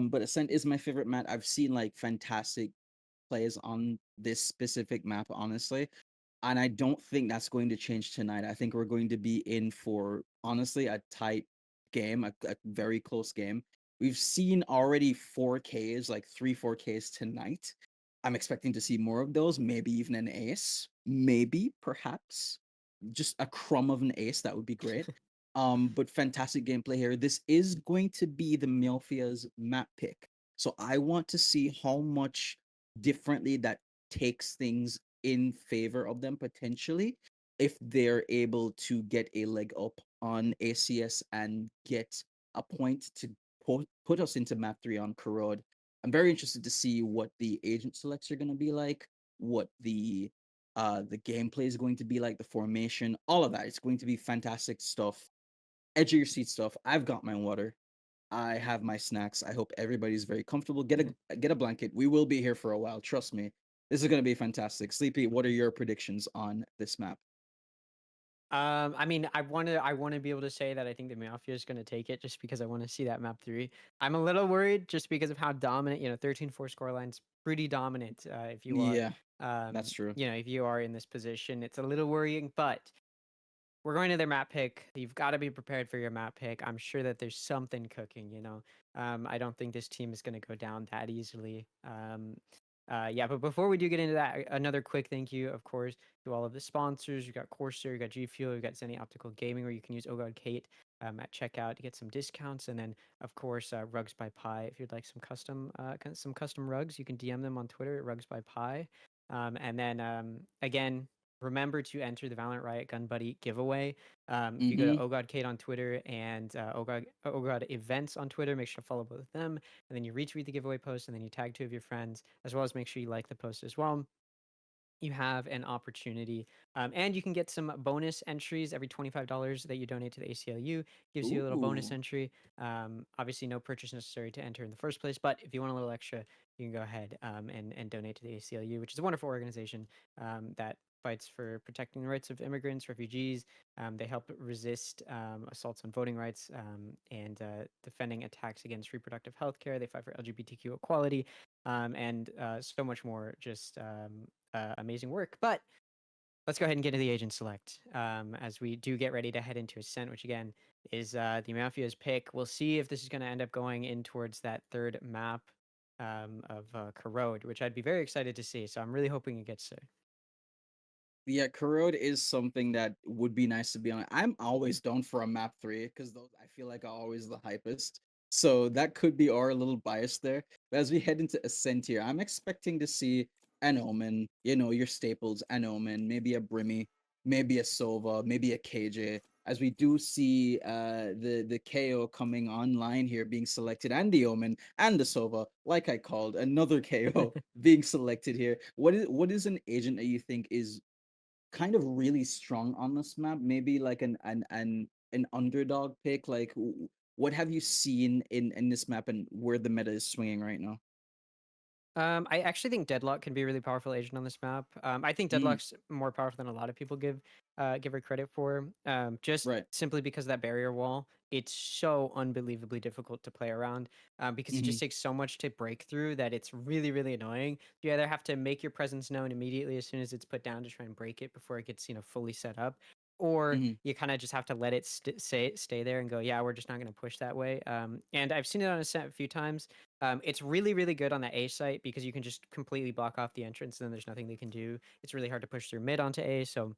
But Ascent is my favorite map. I've seen like fantastic plays on this specific map, honestly. And I don't think that's going to change tonight. I think we're going to be in for honestly a tight game, a very close game. We've seen already 4Ks, like 3 4Ks tonight. I'm expecting to see more of those, maybe even an ace, maybe, perhaps, just a crumb of an ace. That would be great. But fantastic gameplay here. This is going to be the Meowfia's map pick. So I want to see how much differently that takes things in favor of them potentially if they're able to get a leg up on ACS and get a point to put us into map 3 on Corrode. I'm very interested to see what the agent selects are going to be like, what the gameplay is going to be like, the formation, all of that. It's going to be fantastic stuff. Edge of your seat stuff. I've got my water. I have my snacks. I hope everybody's very comfortable. Get a blanket. We will be here for a while. Trust me. This is going to be fantastic. Sleepy, what are your predictions on this map? I mean, I want to be able to say that I think the Mafia is going to take it just because I want to see that map 3. I'm a little worried just because of how dominant, 13-4 scoreline's pretty dominant. If you are, Yeah, that's true. if you are in this position, it's a little worrying. But we're going to their map pick. You've got to be prepared for your map pick. I'm sure that there's something cooking. I don't think this team is going to go down that easily. Yeah, but before we do get into that, another quick thank you, of course, to all of the sponsors. You got Corsair, you got G Fuel, you got Zenny Optical Gaming, where you can use Oh Kate at checkout to get some discounts, and then of course Rugs by Pi. If you'd like some custom rugs, you can DM them on Twitter at Rugs by Pi. And then again, remember to enter the Valorant Riot Gun Buddy giveaway. If you go to Mm-hmm. OGOD on Twitter and OGOD Events on Twitter, make sure to follow both of them. And then you retweet the giveaway post and then you tag 2 of your friends, as well as make sure you like the post as well. You have an opportunity. And you can get some bonus entries every $25 that you donate to the ACLU. Gives you a little bonus Ooh. entry. Obviously, no purchase necessary to enter in the first place, but if you want a little extra, you can go ahead and donate to the ACLU, which is a wonderful organization that fights for protecting the rights of immigrants, refugees. They help resist assaults on voting rights and defending attacks against reproductive health care. They fight for LGBTQ equality and so much more. Just amazing work. But let's go ahead and get to the agent select as we do get ready to head into Ascent, which again is the Mafia's pick. We'll see if this is going to end up going in towards that third map of Corrode, which I'd be very excited to see. So I'm really hoping it gets there. Yeah, Corrode is something that would be nice to be on. I'm always down for a map 3 because those I feel like are always the hypest. So that could be our little bias there. But as we head into Ascent here, I'm expecting to see an Omen, your staples, an Omen, maybe a Brimmy, maybe a Sova, maybe a KJ. As we do see the KO coming online here being selected, and the Omen and the Sova, like I called, another KO being selected here. What is an agent that you think is kind of really strong on this map? Maybe like an underdog pick. Like, what have you seen in this map and where the meta is swinging right now? I actually think Deadlock can be a really powerful agent on this map. I think Mm, Deadlock's more powerful than a lot of people give her credit for. Just right. simply because of that barrier wall, it's so unbelievably difficult to play around. Because it Hmm. just takes so much to break through that it's really, really annoying. You either have to make your presence known immediately as soon as it's put down to try and break it before it gets fully set up, or Mhm. you kind of just have to let it stay there and go, yeah, we're just not going to push that way. And I've seen it on a set a few times. It's really, really good on the A site because you can just completely block off the entrance and then there's nothing they can do. It's really hard to push through mid onto A, so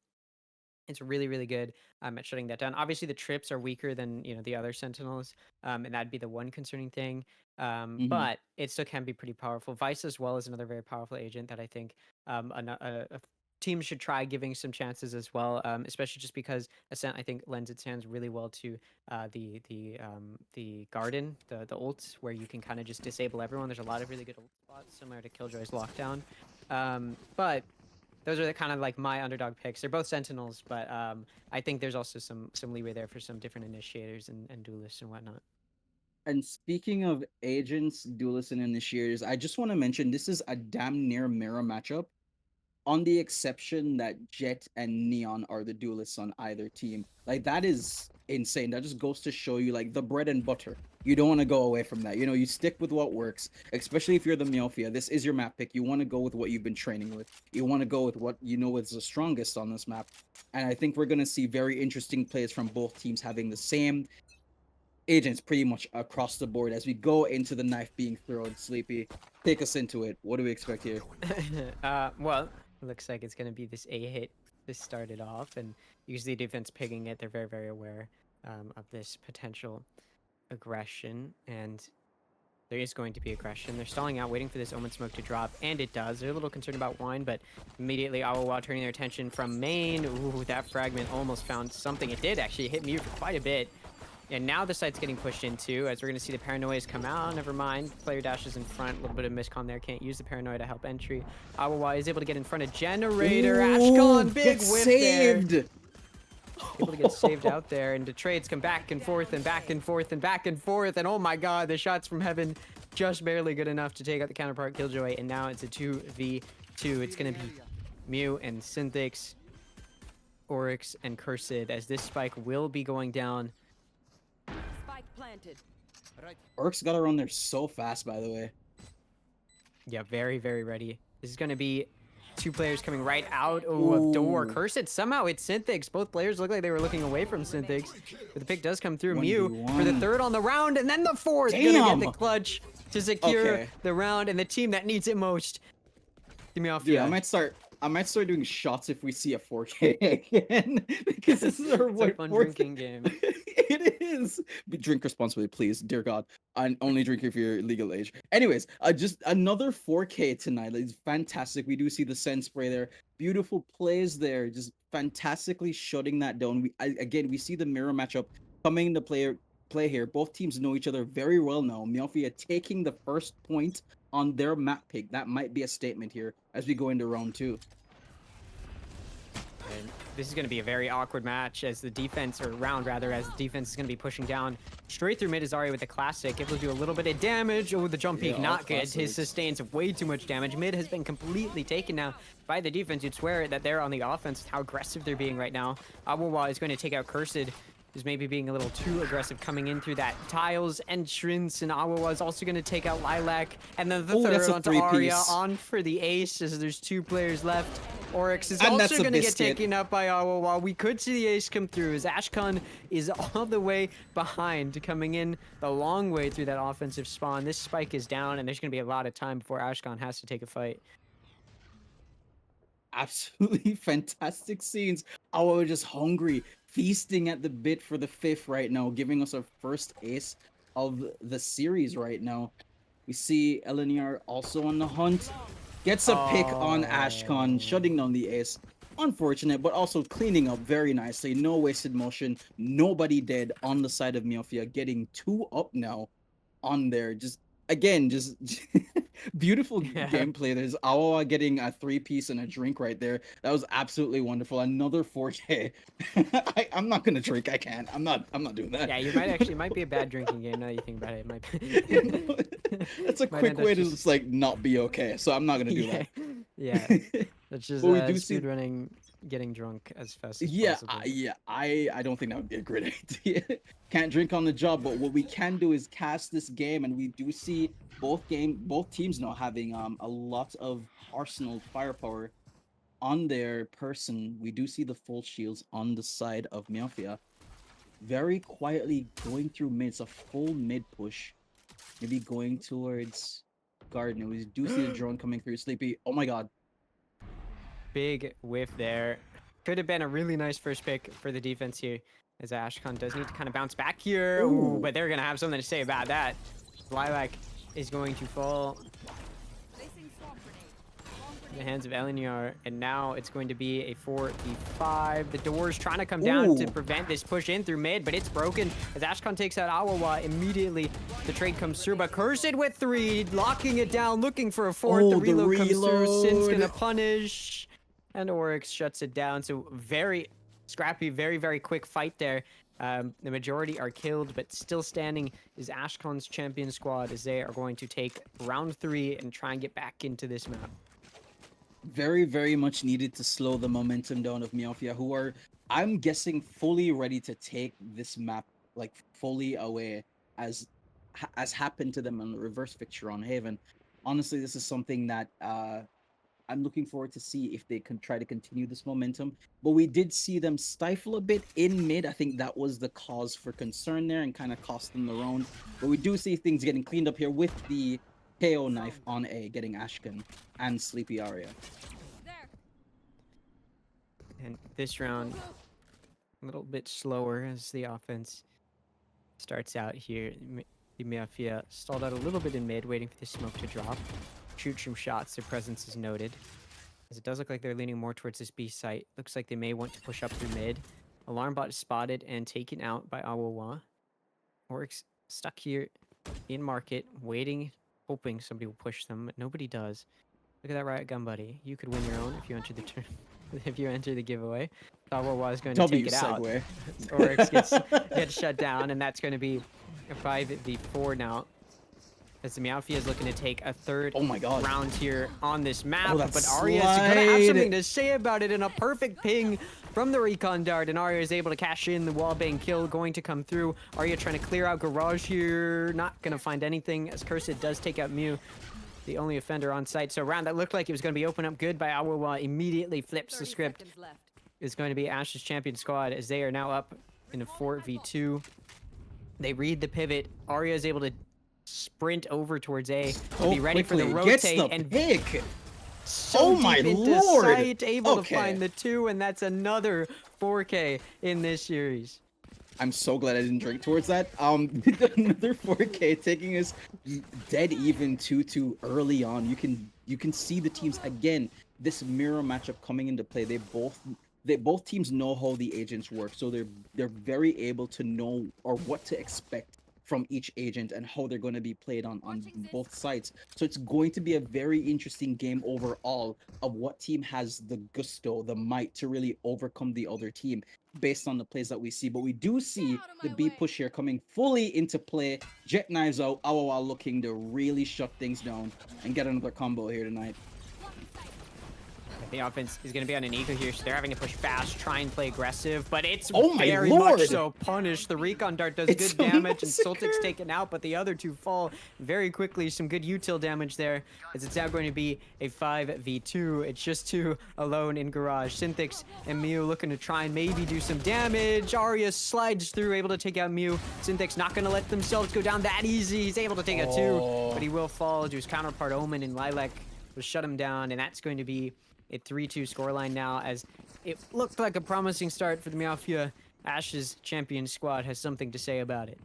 it's really, really good at shutting that down. Obviously, the trips are weaker than the other Sentinels, and that'd be the one concerning thing. Mhm. But it still can be pretty powerful. Vice as well is another very powerful agent that I think a team should try giving some chances as well. Especially just because Ascent I think lends its hands really well to the garden, the ults where you can kind of just disable everyone. There's a lot of really good ult spots similar to Killjoy's lockdown. But those are the kind of like my underdog picks. They're both Sentinels, but I think there's also some leeway there for some different initiators and duelists and whatnot. And speaking of agents, duelists, and initiators, I just want to mention this is a damn near mirror matchup, on the exception that Jet and Neon are the duelists on either team. Like that is insane. That just goes to show you like the bread and butter. You don't want to go away from that. You stick with what works, especially if you're the Meowfia. This is your map pick. You want to go with what you've been training with. You want to go with what you know is the strongest on this map. And I think we're going to see very interesting plays from both teams having the same agents pretty much across the board as we go into the knife being thrown. Sleepy, take us into it. What do we expect here? Well, it looks like it's going to be this A hit to start it off, and usually defense picking it. They're very, very aware of this potential aggression, and there is going to be aggression. They're stalling out, waiting for this Omen Smoke to drop, and it does. They're a little concerned about Wine, but immediately Awawa turning their attention from main. Ooh, that fragment almost found something. It did actually hit Mew for quite a bit. And now the site's getting pushed into, as we're going to see the paranoias come out. Never mind. Player dashes in front. A little bit of miscon there. Can't use the paranoia to help entry. Awawa is able to get in front of Generator. Ooh, Ashcon, big get whiff there. saved. Able to get saved out there. And the trades come back and forth and back and forth and back and forth. And oh my god, the shots from heaven just barely good enough to take out the counterpart Killjoy. And now it's a 2v2. It's going to be Mew and Synthix, Oryx, and Cursed, as this spike will be going down. Spike planted. Orcs got around there so fast, by the way. Yeah, very, very ready. This is going to be two players coming right out of door. Ooh, Cursed, somehow it's Synthix. Both players look like they were looking away from Synthix. But the pick does come through. Mew for the 1v1. third on the round, and then the fourth. Gonna get the clutch to secure Okay. the round, and the team that needs it most. Give me off, Dude, yeah. I might start doing shots if we see a 4K again because this is our It's a fun drinking game. It is. But drink responsibly, please, dear God. And only drink if you're legal age. Anyways, just another 4K tonight. It's fantastic. We do see the Sen spray there. Beautiful plays there. Just fantastically shutting that down. Again, we see the mirror matchup coming into play here. Both teams know each other very well now. Meowfia taking the first point on their map pick. That might be a statement here as we go into round 2. And this is going to be a very awkward match as the defense, or round rather, as the defense is going to be pushing down straight through mid. Azari with the classic, able to do a little bit of damage. Oh, the jump peak, Yeah, not good. His classics. sustains way too much damage. Mid has been completely taken now by the defense. You'd swear that they're on the offense, how aggressive they're being right now. Awawa is going to take out Cursed, who's maybe being a little too aggressive coming in through that tiles entrance, and Awawa is also going to take out Lilac, and then the Oh, that's third a onto Arya, three-piece. on for the ace, as there's 2 players left. Oryx is And that's also a going to get biscuit. taken up by Awawa. We could see the ace come through as Ashcon is all the way behind, coming in the long way through that offensive spawn. This spike is down, and there's going to be a lot of time before Ashcon has to take a fight. Absolutely fantastic scenes. Oh, we're just hungry, feasting at the bit for the 5th right now, giving us our first ace of the series right now. We see Eleniar also on the hunt. Gets a pick on Ashcon, shutting down the ace. Unfortunate, but also cleaning up very nicely. No wasted motion. Nobody dead on the side of Meowfia. Getting 2 up now on there. Just again, just beautiful Yeah. gameplay. There's Awawa getting a 3-piece and a drink right there. That was absolutely wonderful. Another 4K. I'm not gonna drink. I can't. I'm not doing that. Yeah, you might actually, it might be a bad drinking game now that you think about it. It might be. That's a Might quick end up way to just- just like not be okay. So I'm not gonna do yeah. that. Yeah. That's just But we do see- speed running, getting drunk as fast as Yeah, possible. I don't think that would be a great idea. Can't drink on the job, but what we can do is cast this game, and we do see both teams now having a lot of arsenal firepower. on their person, we do see the full shields on the side of Meowfia. Very quietly going through mid. It's a full mid push. Maybe going towards garden. We do see the drone coming through. Sleepy. Oh my god. Big whiff there. Could have been a really nice first pick for the defense here, as Ashkan does need to kind of bounce back here. Ooh, Ooh. but they're going to have something to say about that. Lilac is going to fall Placing swamp grenade. in the hands of Elinar, and now it's going to be a 4v5. The door's trying to come down to Ooh. prevent this push in through mid, but it's broken as Ashkan takes out Awawa. Immediately, the trade comes through, but Cursed with 3, locking it down, looking for a 4th. Oh, the the reload comes through. Sin's reload. gonna punish, and Oryx shuts it down. So very scrappy, very, very quick fight there. The majority are killed, but still standing is Ashkon's champion squad, as they are going to take round 3 and try and get back into this map. Very, very much needed to slow the momentum down of Meowfia, who are, I'm guessing, fully ready to take this map like fully away, as happened to them on the reverse fixture on Haven. Honestly, this is something that I'm looking forward to see if they can try to continue this momentum. But we did see them stifle a bit in mid. I think that was the cause for concern there and kind of cost them the round. But we do see things getting cleaned up here with the KO knife on A, getting Ashkan and Sleepy Aria. There. And this round, a little bit slower as the offense starts out here. The Meowfia stalled out a little bit in mid, waiting for the smoke to drop. Shoot some shots, their presence is noted. As it does look like they're leaning more towards this B site. Looks like they may want to push up through mid. Alarm bot is spotted and taken out by Awawa. Oryx stuck here in market, waiting, hoping somebody will push them, but nobody does. Look at that Riot Gun buddy. You could win your own if you enter the turn. If you enter the giveaway. Awawa is going to W take it out. segue. Oryx gets shut down, and that's going to be a 5v4 now. As the Meowfia is looking to take a third Oh my god. round here on this map, Oh, that but Arya is going to have slide. something to say about it, and a perfect ping from the recon dart, and Arya is able to cash in the wallbang kill, going to come through. Arya trying to clear out garage here, not going to find anything, as Cursed does take out Mew, the only offender on site. So a round that looked like it was going to be open up good by Awawa immediately flips the 30 script. seconds left. Is going to be Ash's champion squad, as they are now up in a 4v2. They read the pivot. Arya is able to sprint over towards A, to be ready for the quickly gets rotate, the and pick. so Oh deep my into lord. sight, able to Okay. find the 2, and that's another 4K in this series. I'm so glad I didn't drink towards that. Another 4K taking us dead even 2-2 early on. You can see the teams again. This mirror matchup coming into play. Both teams know how the agents work, so they're very able to know or what to expect from each agent and how they're going to be played on both sides. So it's going to be a very interesting game overall of what team has the gusto, the might to really overcome the other team based on the plays that we see. But we do see Get out of the my B way. push here coming fully into play. Jet knives out, Awawa looking to really shut things down and get another combo here tonight. The offense is going to be on an eco here, so they're having to push fast, try and play aggressive, but it's Oh my very lord. much so punished. The recon dart does It's good a damage, and massacre. Sultic's taken out, but the other 2 fall very quickly. Some good util damage there, as it's now going to be a 5v2. It's just 2 alone in garage. Synthix and Mew looking to try and maybe do some damage. Arya slides through, able to take out Mew. Synthix not going to let themselves go down that easy. He's able to take out 2, Oh. but he will fall to his counterpart Omen, and Lilac will shut him down, and that's going to be a 3-2 scoreline now, as it looked like a promising start for the Meowfia. Ash's champion squad has something to say about it.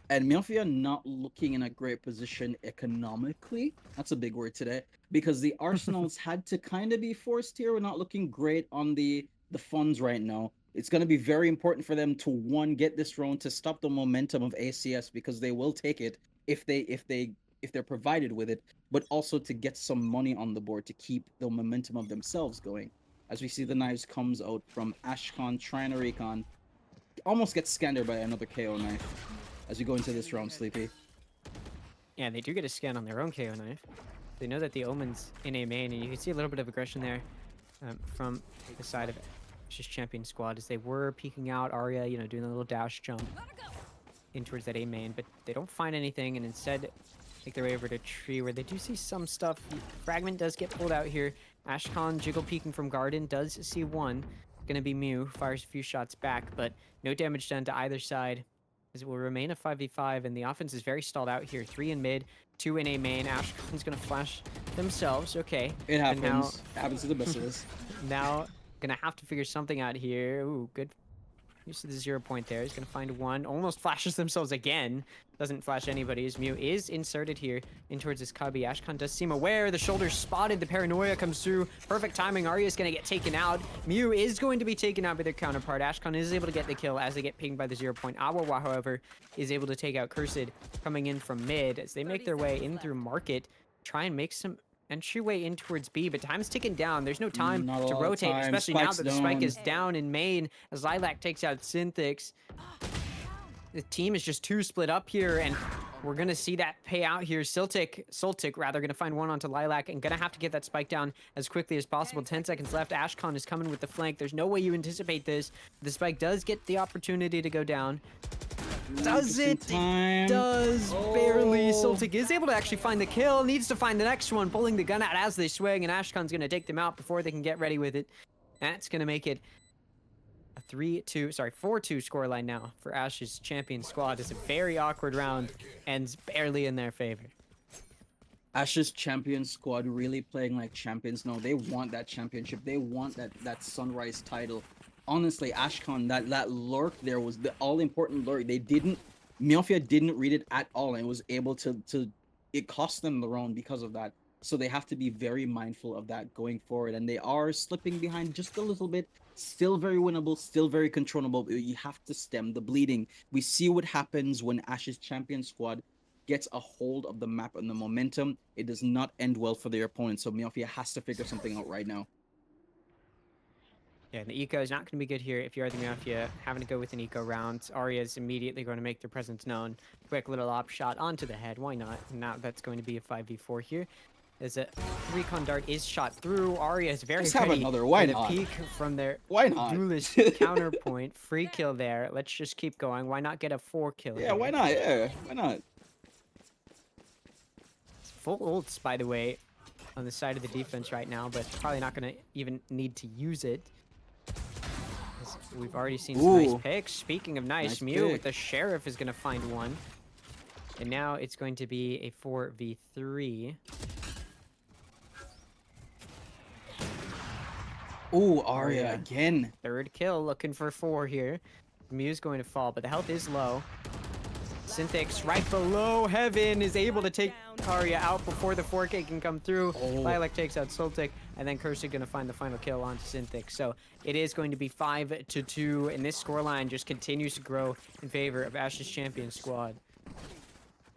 And Meowfia not looking in a great position economically. That's a big word today. Because the Arsenals had to kind of be forced here. We're not looking great on the funds right now. It's going to be very important for them to, one, get this round to stop the momentum of ACS, because they will take it if they're provided with it, but also to get some money on the board to keep the momentum of themselves going. As we see the knives comes out from Ashkan trying to recon. Almost gets scanned there by another KO knife. As we go into this round, Sleepy. Yeah, they do get a scan on their own KO knife. They know that the Omen's in a main, and you can see a little bit of aggression there from the side of Ash's champion squad, as they were peeking out. Arya, doing a little dash jump in towards that A main, but they don't find anything, and instead make their way over to tree, where they do see some stuff. Fragment does get pulled out here, Ashcon jiggle peeking from Garden does see one. Gonna be Mew, fires a few shots back, but no damage done to either side. As it will remain a 5v5, and the offense is very stalled out here. 3 in mid, 2 in A main. Ashcon's gonna flash themselves. Okay. It But now, happens. It happens to the best of us. now gonna have to figure something out here. Ooh, good use of the 0 point there. He's gonna find one. Almost flashes themselves again. Doesn't flash anybody. As Mew is inserted here in towards his cubby. Ashcon does seem aware. The shoulder's spotted. The paranoia comes through. Perfect timing. Arya's gonna get taken out. Mew is going to be taken out by their counterpart. Ashcon is able to get the kill as they get pinged by the 0 point. Awawa, however, is able to take out Cursed coming in from mid as they make their way in through market. Try and make some entryway in towards B, but time's ticking down. There's no time Not a to lot of rotate, time. especially now Spike's that the spike down. is down in main as Lilac takes out Synthix. The team is just too split up here, and we're gonna see that pay out here. Soltic rather, gonna find one onto Lilac and gonna have to get that spike down as quickly as possible. 10 seconds left. Ashcon is coming with the flank. There's no way you anticipate this. The spike does get the opportunity to go down. Does it? Time. Does barely. Oh. Soltic is able to actually find the kill. Needs to find the next one, pulling the gun out as they swing, and Ashcon's gonna take them out before they can get ready with it. That's gonna make it a 4-2 scoreline now for Ash's champion squad. It's a very awkward round, and barely in their favor. Ash's champion squad really playing like champions now. They want that championship. They want that Sunrise title. Honestly, Ashcon, that lurk there was the all important lurk. Meowfia didn't read it at all and was able to it cost them the round because of that. So they have to be very mindful of that going forward. And they are slipping behind just a little bit. Still very winnable, still very controllable. But you have to stem the bleeding. We see what happens when Ash's champion squad gets a hold of the map and the momentum. It does not end well for their opponent. So Meowfia has to figure something out right now. Yeah, the eco is not going to be good here if you are the Meowfia having to go with an eco round. Arya is immediately going to make their presence known. Quick little op shot onto the head. Why not? Now that's going to be a 5v4 here. As a recon dart is shot through. Arya is very Just have ready another. Why for not? the peak from their Why not? duelist counterpoint. Free kill there. Let's just keep going. Why not get a 4 kill Yeah, here? why not? Yeah, why not? Full ults, by the way, on the side of the defense right now, but probably not going to even need to use it. As we've already seen some nice Ooh. picks. Speaking of nice, Nice Mew with pick. the Sheriff is going to find one. And now it's going to be a 4v3. Ooh, Arya Arya. again. Third kill, looking for 4 here. Mew's going to fall, but the health is low. Synthix right below heaven is able to take Arya out before the 4K can come through. Oh. Lilac takes out Soltic, and then Cursed going to find the final kill onto Synthix. So it is going to be 5-2, and this scoreline just continues to grow in favor of Ash's champion squad.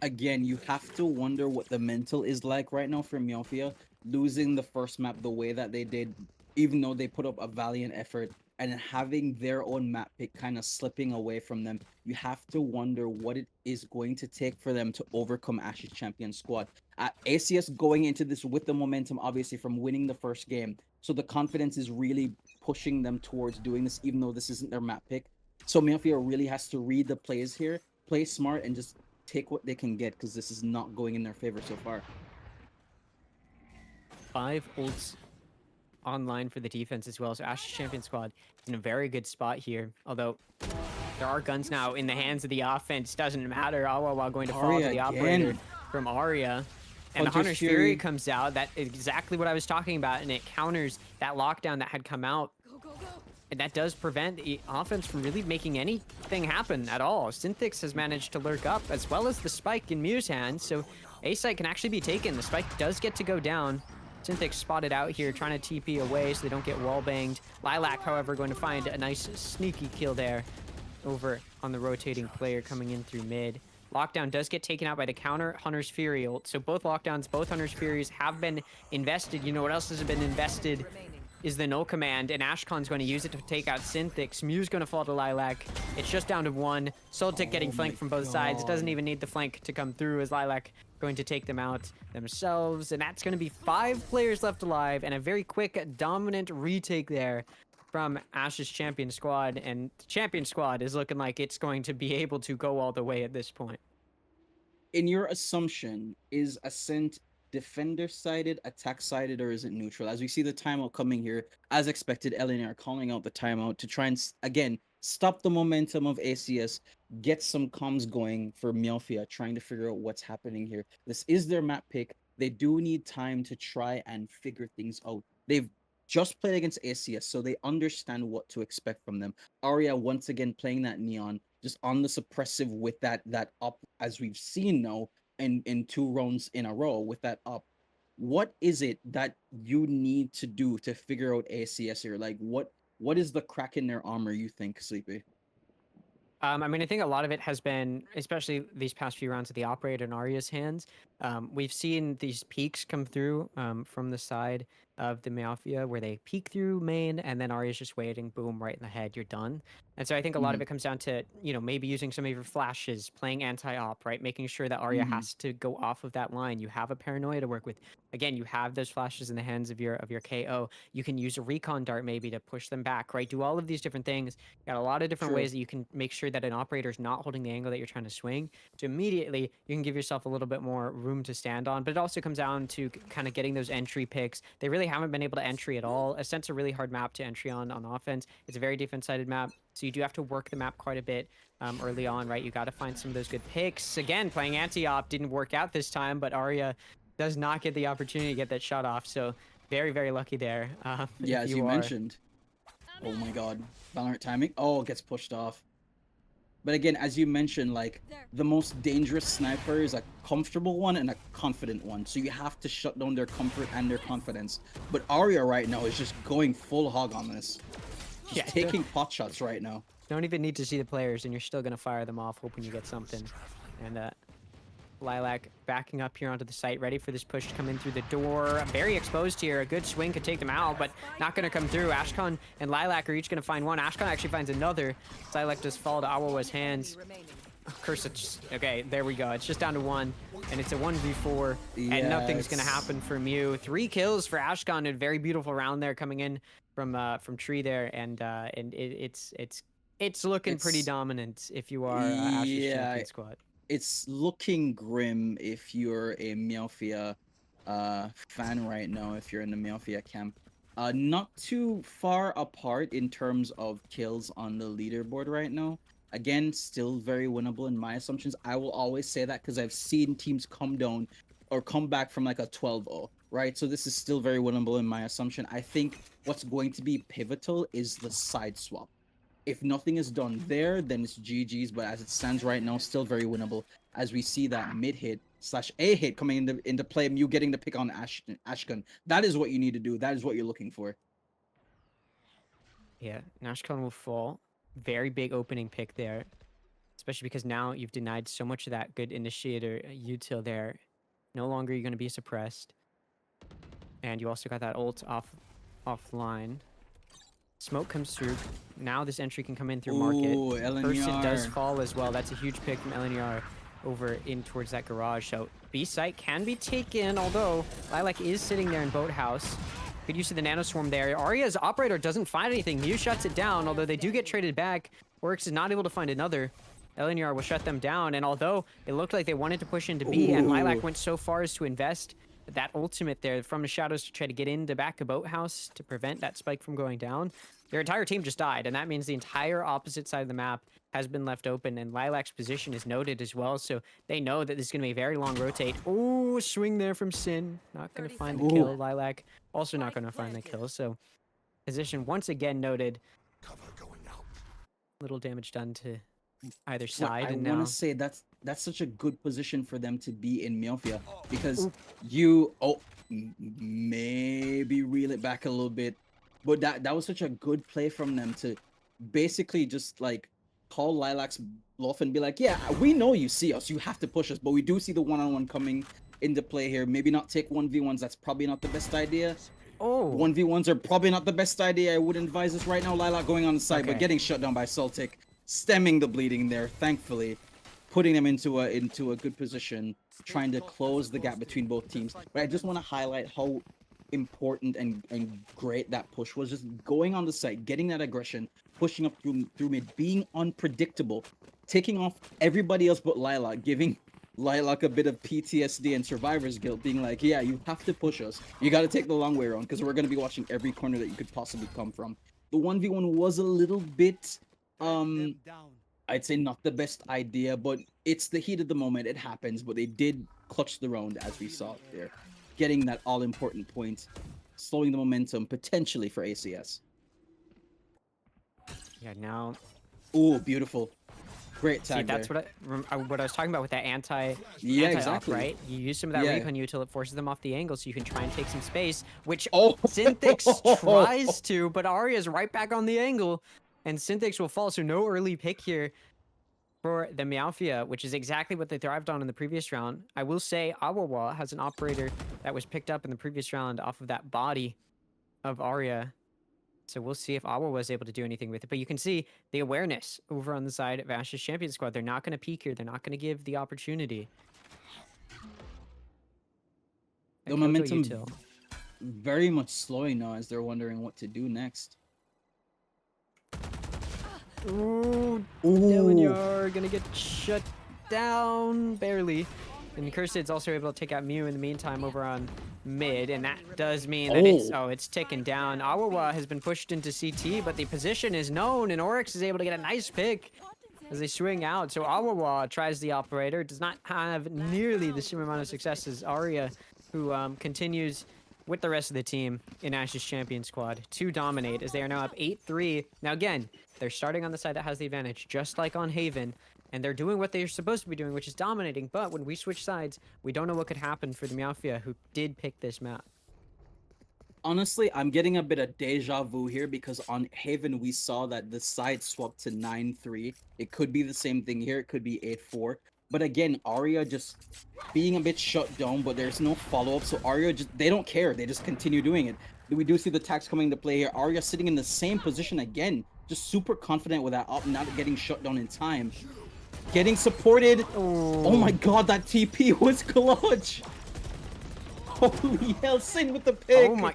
Again, you have to wonder what the mental is like right now for Meowfia, losing the first map the way that they did, even though they put up a valiant effort, and having their own map pick kind of slipping away from them. You have to wonder what it is going to take for them to overcome Ash's champion squad. ACS going into this with the momentum, obviously, from winning the first game. So the confidence is really pushing them towards doing this, even though this isn't their map pick. So Meowfia really has to read the plays here, play smart, and just take what they can get, because this is not going in their favor so far. 5 ults online for the defense as well. So Ash's champion squad is in a very good spot here. Although there are guns now in the hands of the offense. Doesn't matter. Awawa going to fall to Arya the again. operator from Arya. And the Hunter's Hunter's Fury Fury. comes out. That is exactly what I was talking about. And it counters that lockdown that had come out. Go, go, go. And that does prevent the offense from really making anything happen at all. Synthix has managed to lurk up, as well as the spike in Mew's hands. So A-site can actually be taken. The spike does get to go down. Synthix spotted out here, trying to TP away so they don't get wall banged. Lilac, however, going to find a nice sneaky kill there over on the rotating player coming in through mid. Lockdown does get taken out by the counter Hunter's Fury ult. So both lockdowns, both Hunter's Furies have been invested. You know what else has been invested is the null command, and Ashcon's going to use it to take out Synthix. Mew's going to fall to Lilac. It's just down to 1. Soltic getting flanked from both sides. Doesn't even need the flank to come through, as Lilac going to take them out themselves. And that's going to be 5 players left alive, and a very quick, dominant retake there from Ash's champion squad. And the champion squad is looking like it's going to be able to go all the way at this point. In your assumption, is Ascent defender sided, attack sided, or is it neutral? As we see the timeout coming here, as expected, Eleanor are calling out the timeout to try and again stop the momentum of ACS, get some comms going for Meowfia, trying to figure out what's happening here. This is their map pick. They do need time to try and figure things out. They've just played against ACS, so they understand what to expect from them. Arya once again playing that neon, just on the suppressive with that up, as we've seen now in 2 rounds in a row with that up. What is it that you need to do to figure out ACS here? Like what is the crack in their armor, you think, Sleepy? I mean, I think a lot of it has been, especially these past few rounds of the operator and Arya's hands. We've seen these peaks come through from the side of the Meowfia where they peek through main and then Arya's just waiting, boom, right in the head, you're done. And so I think a lot of Mm-hmm. it comes down to, maybe using some of your flashes, playing anti-op, right? Making sure that Arya Mm-hmm. has to go off of that line. You have a paranoia to work with. Again, you have those flashes in the hands of your KO. You can use a recon dart maybe to push them back, right? Do all of these different things. Got a lot of different True. ways that you can make sure that an operator is not holding the angle that you're trying to swing. So immediately you can give yourself a little bit more room to stand on. But it also comes down to kind of getting those entry picks. They really haven't been able to entry at all. Ascent's a really hard map to entry on offense. It's a very defense-sided map. So you do have to work the map quite a bit early on, right? You got to find some of those good picks. Again, playing anti-op didn't work out this time, but Arya does not get the opportunity to get that shot off. So very, very lucky there. Yeah, If as you you are. mentioned. Oh my god. Valorant timing. Oh, it gets pushed off. But again, as you mentioned, like There. the most dangerous sniper is a comfortable one and a confident one. So you have to shut down their comfort and their confidence. But Arya right now is just going full hog on this. Just Yeah, taking pot shots right now. don't even need to see the players, and you're still gonna fire them off, hoping you get something. And Lilac backing up here onto the site, ready for this push to come in through the door. Very exposed here. A good swing could take them out, but not gonna come through. Ashkan and Lilac are each gonna find one. Ashkan actually finds another. Lilac does fall to Awawa's hands. Remaining. Of course, it's okay. There we go. It's just down to one, and it's a 1v4, and nothing's gonna Yes. happen from you. 3 kills for Ashkan. A very beautiful round there coming in from tree there, and it's looking pretty It's dominant if you are Ash's yeah, champion squad. it's looking grim if you're a Meowfia fan right now, if you're in the Meowfia camp. Not too far apart in terms of kills on the leaderboard right now. Again, still very winnable in my assumptions. I will always say that because I've seen teams come down or come back from like a 12-0, right? So this is still very winnable in my assumption. I think what's going to be pivotal is the side swap. If nothing is done there, then it's GG's. But as it stands right now, still very winnable. As we see that mid hit slash A hit coming into play, you getting the pick on Ashkan. That is what you need to do. That is what you're looking for. Yeah, Nashcon will fall. Very big opening pick there, especially because now you've denied so much of that good initiator util there. No longer you're going to be suppressed, and you also got that ult offline. Smoke comes through. Now this entry can come in through market. Ooh, Person does LNER. fall as well. That's a huge pick from LNER over in towards that garage. So B site can be taken, although Lilac is sitting there in boathouse. Good use of the nano swarm there. Arya's operator doesn't find anything. Mew shuts it down, although they do get traded back. Oryx is not able to find another. Eleniar will shut them down, and although it looked like they wanted to push into B, and Lilac Ooh. went so far as to invest that ultimate there from the shadows to try to get into back of boathouse to prevent that spike from going down, their entire team just died, and that means the entire opposite side of the map has been left open, and Lilac's position is noted as well, so they know that this is going to be a very long rotate. Ooh, swing there from Sin. Not going to 30 find the Ooh. kill. Lilac also not going to find the kill, so position once again noted. Little damage done to either But side, I and want now to say that's such a good position for them to be in Meowfia because Ooh. you maybe reel it back a little bit, but that was such a good play from them to basically just like call Lilac's bluff and be like, yeah, we know you see us, you have to push us, but we do see the one-on-one coming into play here. Maybe not take 1v1s. That's probably not the best idea. oh 1v1s are probably not the best idea. I would advise this right now. Lilac going on the side, Okay. but getting shut down by Celtic, stemming the bleeding there, thankfully, putting them into a good position, trying to close the gap between both teams. But I just want to highlight how important and great that push was. Just going on the site, getting that aggression, pushing up through mid, being unpredictable, taking off everybody else but Lilac, giving like a bit of PTSD and survivor's guilt, being like, yeah, you have to push us. You got to take the long way around because we're going to be watching every corner that you could possibly come from. The 1v1 was a little bit, um, I'd say not the best idea, but it's the heat of the moment. It happens, but they did clutch the round as we saw there, getting that all important point, slowing the momentum potentially for ACS. Yeah, now Oh, beautiful. Great see tag that's there. what I was talking about with that Yeah, anti-op, exactly. right? You use some of that Yeah. recon until it forces them off the angle, so you can try and take some space, which Oh, Synthix tries to, but Arya's right back on the angle, and Synthix will fall. So no early pick here for the Meowfia, which is exactly what they thrived on in the previous round. I will say Awawa has an operator that was picked up in the previous round off of that body of Arya. So we'll see if Awa was able to do anything with it. But you can see the awareness over on the side of Ash's champion squad. They're not going to peek here. They're not going to give the opportunity. A the Killjoy momentum util. very much slowing now as they're wondering what to do next. Ooh, Ooh. Delinyar gonna get shut down barely. And Cursed's also able to take out Mew in the meantime over on mid, and that does mean that it's ticking down. Awawa has been pushed into CT, but the position is known, and Oryx is able to get a nice pick as they swing out. So Awawa tries the operator, does not have nearly the same amount of success as Arya, who continues with the rest of the team in Ash's champion squad to dominate as they are now up 8-3. Now again, they're starting on the side that has the advantage, just like on Haven, and they're doing what they're supposed to be doing, which is dominating. But when we switch sides, we don't know what could happen for the Meowfia, who did pick this map. Honestly, I'm getting a bit of deja vu here because on Haven we saw that the side swapped to 9-3. It could be the same thing here. It could be 8-4. But again, Arya just being a bit shut down, but there's no follow-up. So Arya just, they don't care. They just continue doing it. We do see the tax coming into play here. Arya sitting in the same position again. Just super confident with that up, not getting shut down in time. Getting supported. Oh my god, that TP was clutch. Holy hell, Sin with the pick. Oh my...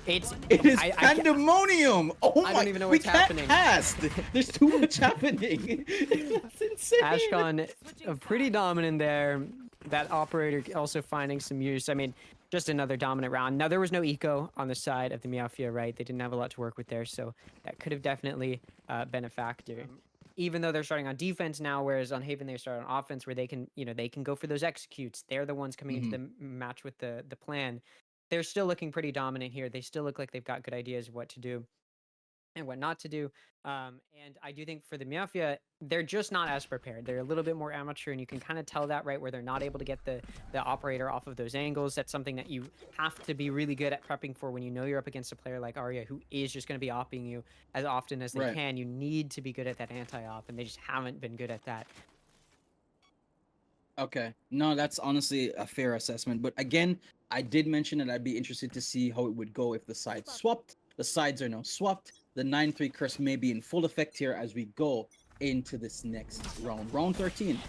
It is pandemonium. Oh my! I don't even know we what's can't happening. cast. There's too much happening. That's insane. Ashcon pretty dominant there. That operator also finding some use. I mean, just another dominant round. Now, there was no eco on the side of the Meowfia, right? They didn't have a lot to work with there, so that could have definitely been a factor. Even though they're starting on defense now, whereas on Haven they start on offense, where they can, they can go for those executes. They're the ones coming into the match with the plan. They're still looking pretty dominant here. They still look like they've got good ideas of what to do and what not to do. And I do think for the Meowfia, they're just not as prepared. They're a little bit more amateur, and you can kind of tell that, right, where they're not able to get the operator off of those angles. That's something that you have to be really good at prepping for when you know you're up against a player like Arya, who is just going to be opping you as often as they can. You need to be good at that anti-op, and they just haven't been good at that. Okay. No, that's honestly a fair assessment. But again, I did mention that I'd be interested to see how it would go if the sides swapped. The sides are now swapped. The 9-3 curse may be in full effect here as we go into this next round. Round 13.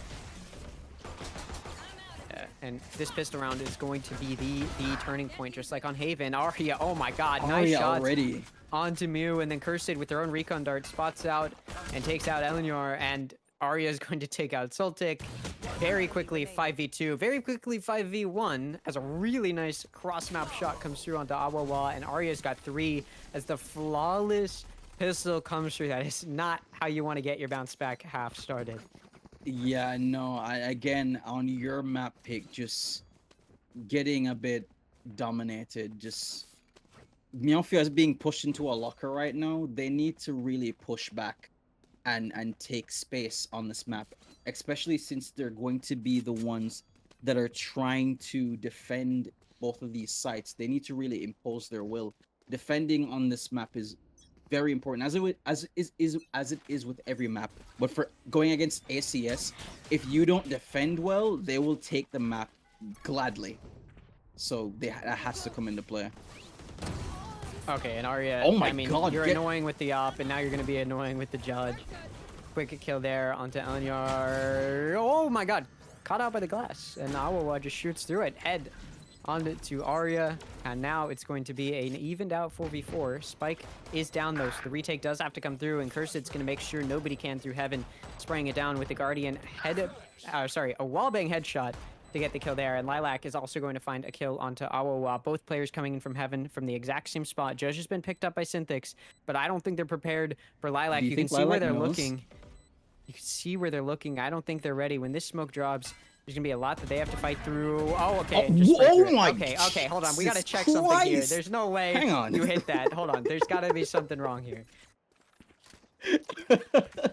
And this pistol round is going to be the turning point, just like on Haven. Arya, oh my god, nice Arya shots already. Onto Mew, and then Cursed with their own recon dart spots out and takes out Eleanor, and Arya is going to take out Sultic very quickly, 5v2, very quickly 5v1, as a really nice cross-map shot comes through onto Awawa, and Arya's got 3 as the flawless pistol comes through. That is not how you want to get your bounce back half started. Yeah, no, again, on your map pick, just getting a bit dominated. Just Meowfia is being pushed into a locker right now. They need to really push back and take space on this map, especially since they're going to be the ones that are trying to defend both of these sites. They need to really impose their will. Defending on this map is very important, as it is with every map. But for going against ACS, if you don't defend well, they will take the map gladly. So that has to come into play. Okay, and Arya, oh my I mean, god, you're annoying with the op, and now you're going to be annoying with the judge. Quick kill there onto Eleanor. Oh my god, caught out by the glass, and Awawa just shoots through it. Head On to Arya, and now it's going to be an evened out 4v4. Spike is down though, so the retake does have to come through, and Cursed's going to make sure nobody can through heaven, spraying it down with the Guardian a wallbang headshot to get the kill there, and Lilac is also going to find a kill onto Awawa. Both players coming in from heaven from the exact same spot. Judge has been picked up by Synthix, but I don't think they're prepared for Lilac. Do you You can think see where Lilac they're knows? looking. You can see where they're looking. I don't think they're ready. When this smoke drops, there's gonna be a lot that they have to fight through. Oh, okay. Oh, Just right oh through it. my Okay, hold on. We gotta Jesus check something here. Christ! There's no way Hang on. you hit that. Hold on. There's gotta be something wrong here.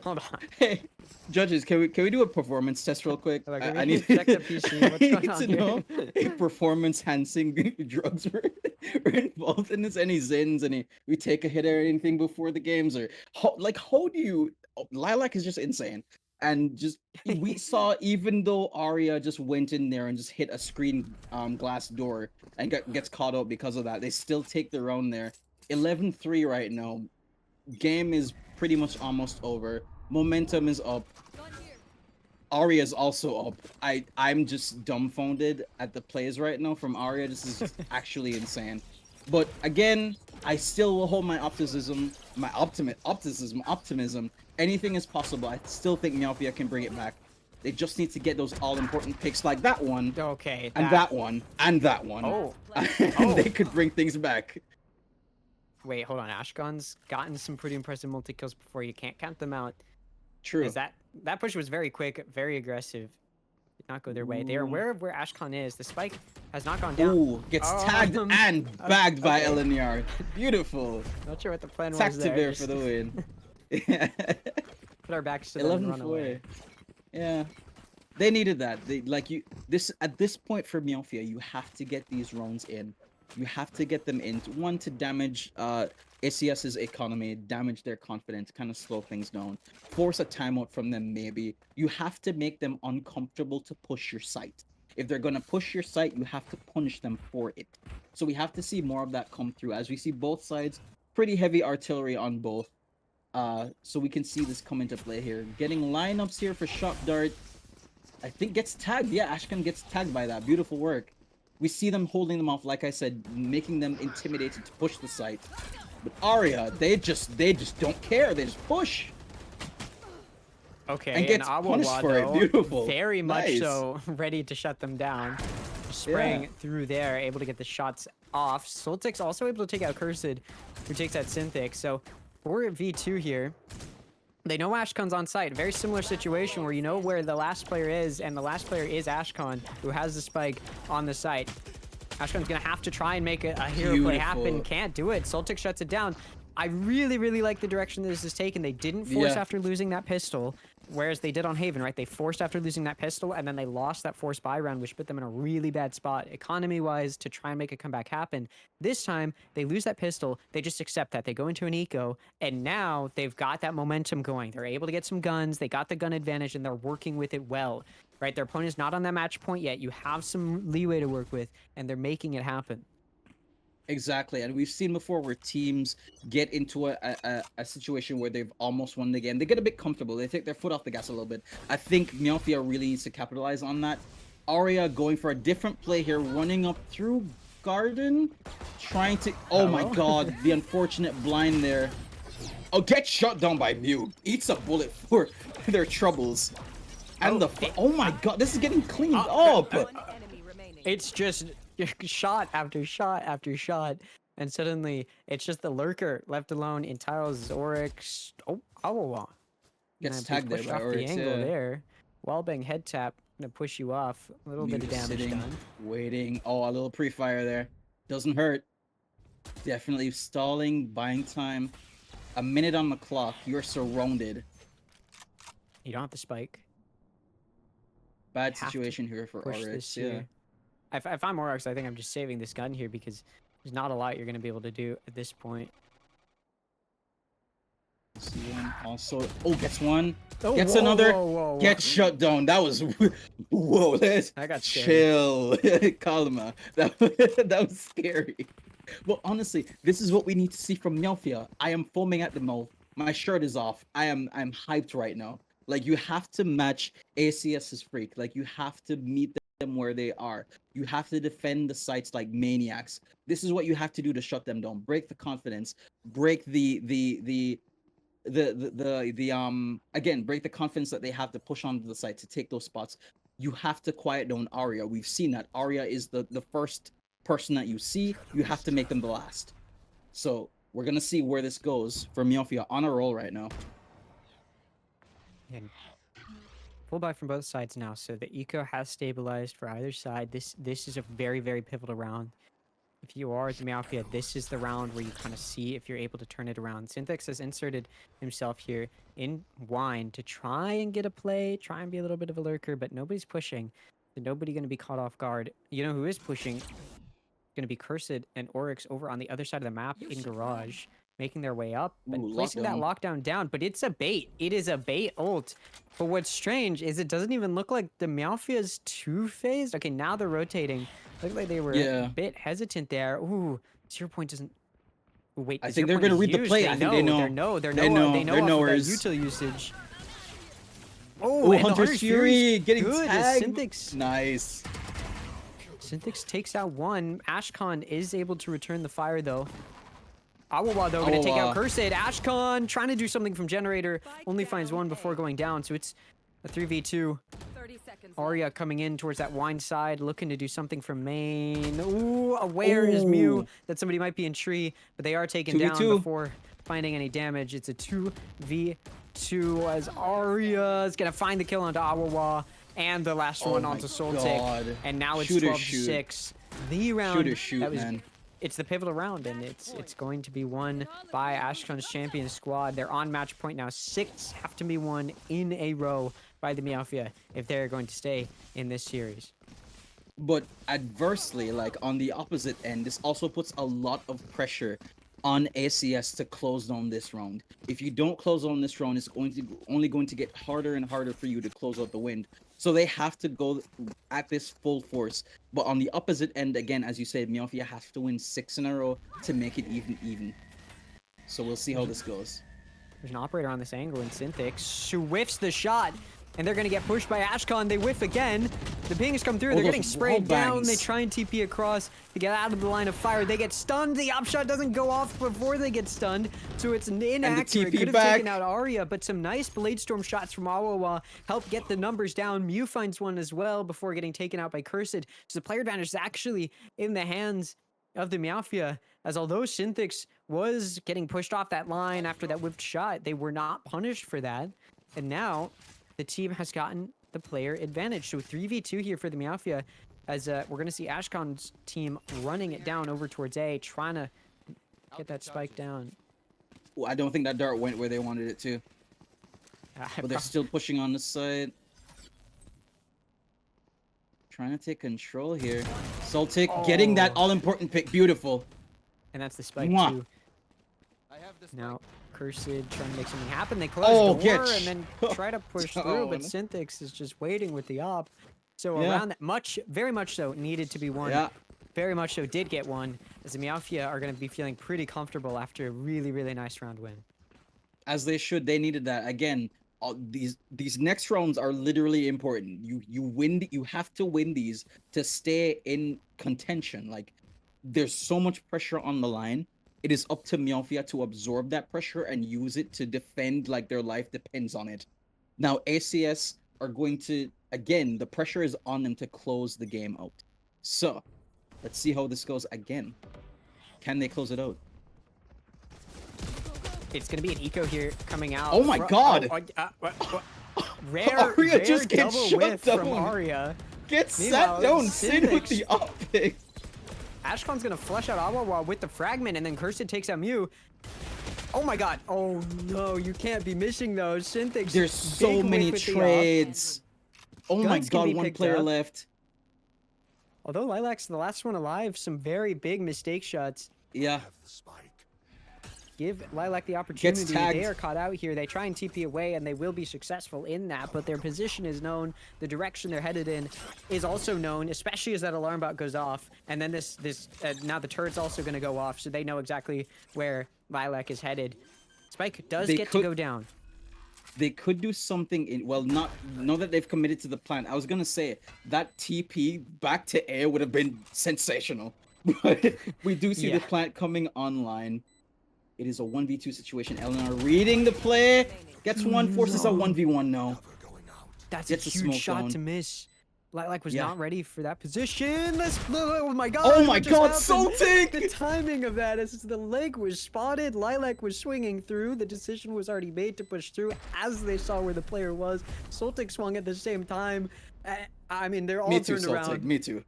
Hold on. Hey, judges, can we do a performance test real quick? Like, I we need check the PC. What's I going need on to here? know if performance-enhancing drugs were involved in this. Any zins, any we take a hit or anything before the games, or how do you? Lilac is just insane, and just we saw even though Arya just went in there and just hit a screen glass door and gets caught up because of that, they still take their own there. 11-3 right now. Game is pretty much almost over. Momentum is up. Gun here. Arya's also up. I'm just dumbfounded at the plays right now from Arya. This is just actually insane. But again, I still will hold my optimism. Anything is possible. I still think Meowfia can bring it back. They just need to get those all-important picks like that one, Okay. and that one, and that one. Oh. And Oh. they could bring things back. Wait, hold on. Ashkan's gotten some pretty impressive multi-kills before. You can't count them out. True. Is that push was very quick, very aggressive. Did not go their way. They are Ooh. aware of where Ashkan is. The spike has not gone down. Ooh, gets tagged and bagged by okay. Eleanor. Beautiful. Not sure what the plan was Taxi there. bear Just for the win. put our backs to them and run away. 11-4. Yeah. They needed that. They at this point for Meowfia, you have to get these rounds in. You have to get them in. One, to damage ACS's economy, damage their confidence, kind of slow things down. Force a timeout from them, maybe. You have to make them uncomfortable to push your site. If they're gonna push your site, you have to punish them for it. So we have to see more of that come through as we see both sides. Pretty heavy artillery on both. So we can see this come into play here. Getting lineups here for shot dart. I think gets tagged. Yeah, Ashkan gets tagged by that. Beautiful work. We see them holding them off, like I said, making them intimidated to push the site. But Arya, they just don't care. They just push. Okay, And gets punished Awawa, for it. though, Beautiful. very much Nice. so ready to shut them down. Spraying through there, able to get the shots off. Soltik's also able to take out Cursed, who takes out Synthic. So 4v2 here. They know Ashkan's on site. Very similar situation where you know where the last player is, and the last player is Ashkan, who has the spike on the site. Ashkan's gonna have to try and make a hero play happen. Beautiful. Can't do it. Soltik shuts it down. I really, really like the direction this is taken. They didn't force Yeah. after losing that pistol, whereas they did on Haven, right? They forced after losing that pistol, and then they lost that force buy round, which put them in a really bad spot economy-wise to try and make a comeback happen. This time, they lose that pistol. They just accept that. They go into an eco, and now they've got that momentum going. They're able to get some guns. They got the gun advantage, and they're working with it well, right? Their opponent's not on that match point yet. You have some leeway to work with, and they're making it happen. Exactly, and we've seen before where teams get into a situation where they've almost won the game. They get a bit comfortable. They take their foot off the gas a little bit. I think Meowfia really needs to capitalize on that. Arya going for a different play here, running up through Garden, trying to... Oh my Hello? god, the unfortunate blind there. Oh, get shot down by Mew. Eats a bullet for their troubles. And oh my god, this is getting cleaned up. One enemy remaining. It's just shot after shot after shot, and suddenly it's just the lurker left alone in Tiles Oryx. Oh, Awawa. Gets Nice, tagged there pushed by off Oryx, the angle yeah. there. Wallbang head tap, gonna push you off. A little bit Mew of damage sitting, done. waiting. Oh, a little pre-fire there. Doesn't hurt. Definitely stalling, buying time. A minute on the clock. You're surrounded. You don't have the spike. Bad Have to situation here for Push Oryx. this Yeah. here. If I'm Oryx, I think I'm just saving this gun here because there's not a lot you're gonna be able to do at this point. See one also. Oh, gets one. Oh, Gets whoa, another. whoa, whoa, whoa. Gets shut down. That was. Whoa. Let's I got scared. chill. Calma. That was scary. Well, honestly, this is what we need to see from Meowfia. I am foaming at the mouth. My shirt is off. I'm hyped right now. Like, you have to match ACS's freak. Like, you have to meet them where they are. You have to defend the sites like maniacs. This is what you have to do to shut them down. Break the confidence. Break again, break the confidence that they have to push onto the site to take those spots. You have to quiet down Arya. We've seen that Arya is the first person that you see. You have to make them the last. So we're gonna see where this goes for Meowfia on a roll right now. And full buy from both sides now, so the eco has stabilized for either side. This is a very, very pivotal round. If you are the Meowfia, this is the round where you kind of see if you're able to turn it around. Synthix has inserted himself here in Wine to try and get a play, try and be a little bit of a lurker, but nobody's pushing. So nobody going to be caught off guard. You know who is pushing? Going to be Cursed and Oryx over on the other side of the map in Garage, making their way up, but placing that lockdown down. But it's a bait. It is a bait ult. But what's strange is it doesn't even look like the Meowfia's two-phased. Okay, now they're rotating. Looked like they were a bit hesitant there. Ooh, 0 Point doesn't. Ooh, wait, I think they're gonna read the play. I think they know. They know of that util usage. Oh, and Hunter's Fury getting good. tagged. Synthix. Nice. Synthix takes out one. Ashcon is able to return the fire though. Awawa though gonna take out Cursed. Ashcon trying to do something from Generator. Only finds one before going down, so it's a 3v2. 30 seconds Arya coming in towards that Wine side, looking to do something from main. Ooh, aware is Mew that somebody might be in tree, but they are taken down before finding any damage. It's a 2v2 as Arya is gonna find the kill onto Awawa and the last one onto Soltic. And now it's 12-6. The round man. It's the pivotal round, and it's going to be won by Ashcon's champion squad. They're on match point now. 6 have to be won in a row by the Meowfia if they're going to stay in this series. But adversely, like on the opposite end, this also puts a lot of pressure on ACS to close down this round. If you don't close on this round, it's only going to get harder and harder for you to close out the wind. So they have to go at this full force. But on the opposite end, again, as you said, Meowfia has to win 6 in a row to make it even. So we'll see how this goes. There's an operator on this angle, and Synthix whiffs the shot. And they're going to get pushed by Ashcon. They whiff again. The pings come through. They're getting sprayed down. They try and TP across to get out of the line of fire. They get stunned. The upshot doesn't go off before they get stunned. So it's inaccurate. Could have taken out Arya, but some nice Blade Storm shots from Awawa help get the numbers down. Mew finds one as well before getting taken out by Cursed. So the player advantage is actually in the hands of the Meowfia, as although Synthix was getting pushed off that line after that whipped shot, they were not punished for that. And now the team has gotten the player advantage. So 3v2 here for the Meowfia, as we're going to see Ashcon's team running it down over towards A, trying to get that spike down. Well, I don't think that dart went where they wanted it to. But they're still pushing on the side. Trying to take control here. Soltic getting that all-important pick. Beautiful. And that's the spike too. Now Cursed trying to make something happen. They close the door and then try to push through, but Synthix is just waiting with the op. So around that, very much so, needed to be won. Very much so, did get one, as the Meowfia are going to be feeling pretty comfortable after a really, really nice round win. As they should. They needed that. Again, these next rounds are literally important. You have to win these to stay in contention. Like, there's so much pressure on the line. It is up to Meowfia to absorb that pressure and use it to defend like their life depends on it. Now, ACS are going to, again, the pressure is on them to close the game out. So, let's see how this goes again. Can they close it out? It's going to be an eco here coming out. Oh my god! Rare Arya just gets double shut whiff down. from Arya. Get sat down, Sid with the optic. Ashcon's gonna flush out Awawa with the fragment, and then Cursed takes out Mew. Oh my god. Oh no, you can't be missing those. Synthix. There's so many trades. Oh my god, one player left. Although Lilac's the last one alive, some very big mistake shots. Yeah. Give Lilac the opportunity. They are caught out here. They try and TP away, and they will be successful in that, but their position is known. The direction they're headed in is also known, especially as that alarm bot goes off. And then now the turret's also going to go off, so they know exactly where Lilac is headed. Spike does get to go down. they could do something in, well, not know that they've committed to the plan. I was gonna say that TP back to air would have been sensational. But we do see Yeah. the plant coming online. It is a 1v2 situation. Eleanor reading the play. Gets one, forces a 1v1 now. That's Gets a a huge smoke shot down. to miss. Lilac was Yeah. not ready for that position. Oh my god. Oh my what just god, happened? Celtic! The timing of that as the leg was spotted. Lilac was swinging through. The decision was already made to push through as they saw where the player was. Celtic swung at the same time. I mean, they're all Me too, turned Celtic. around. Me too.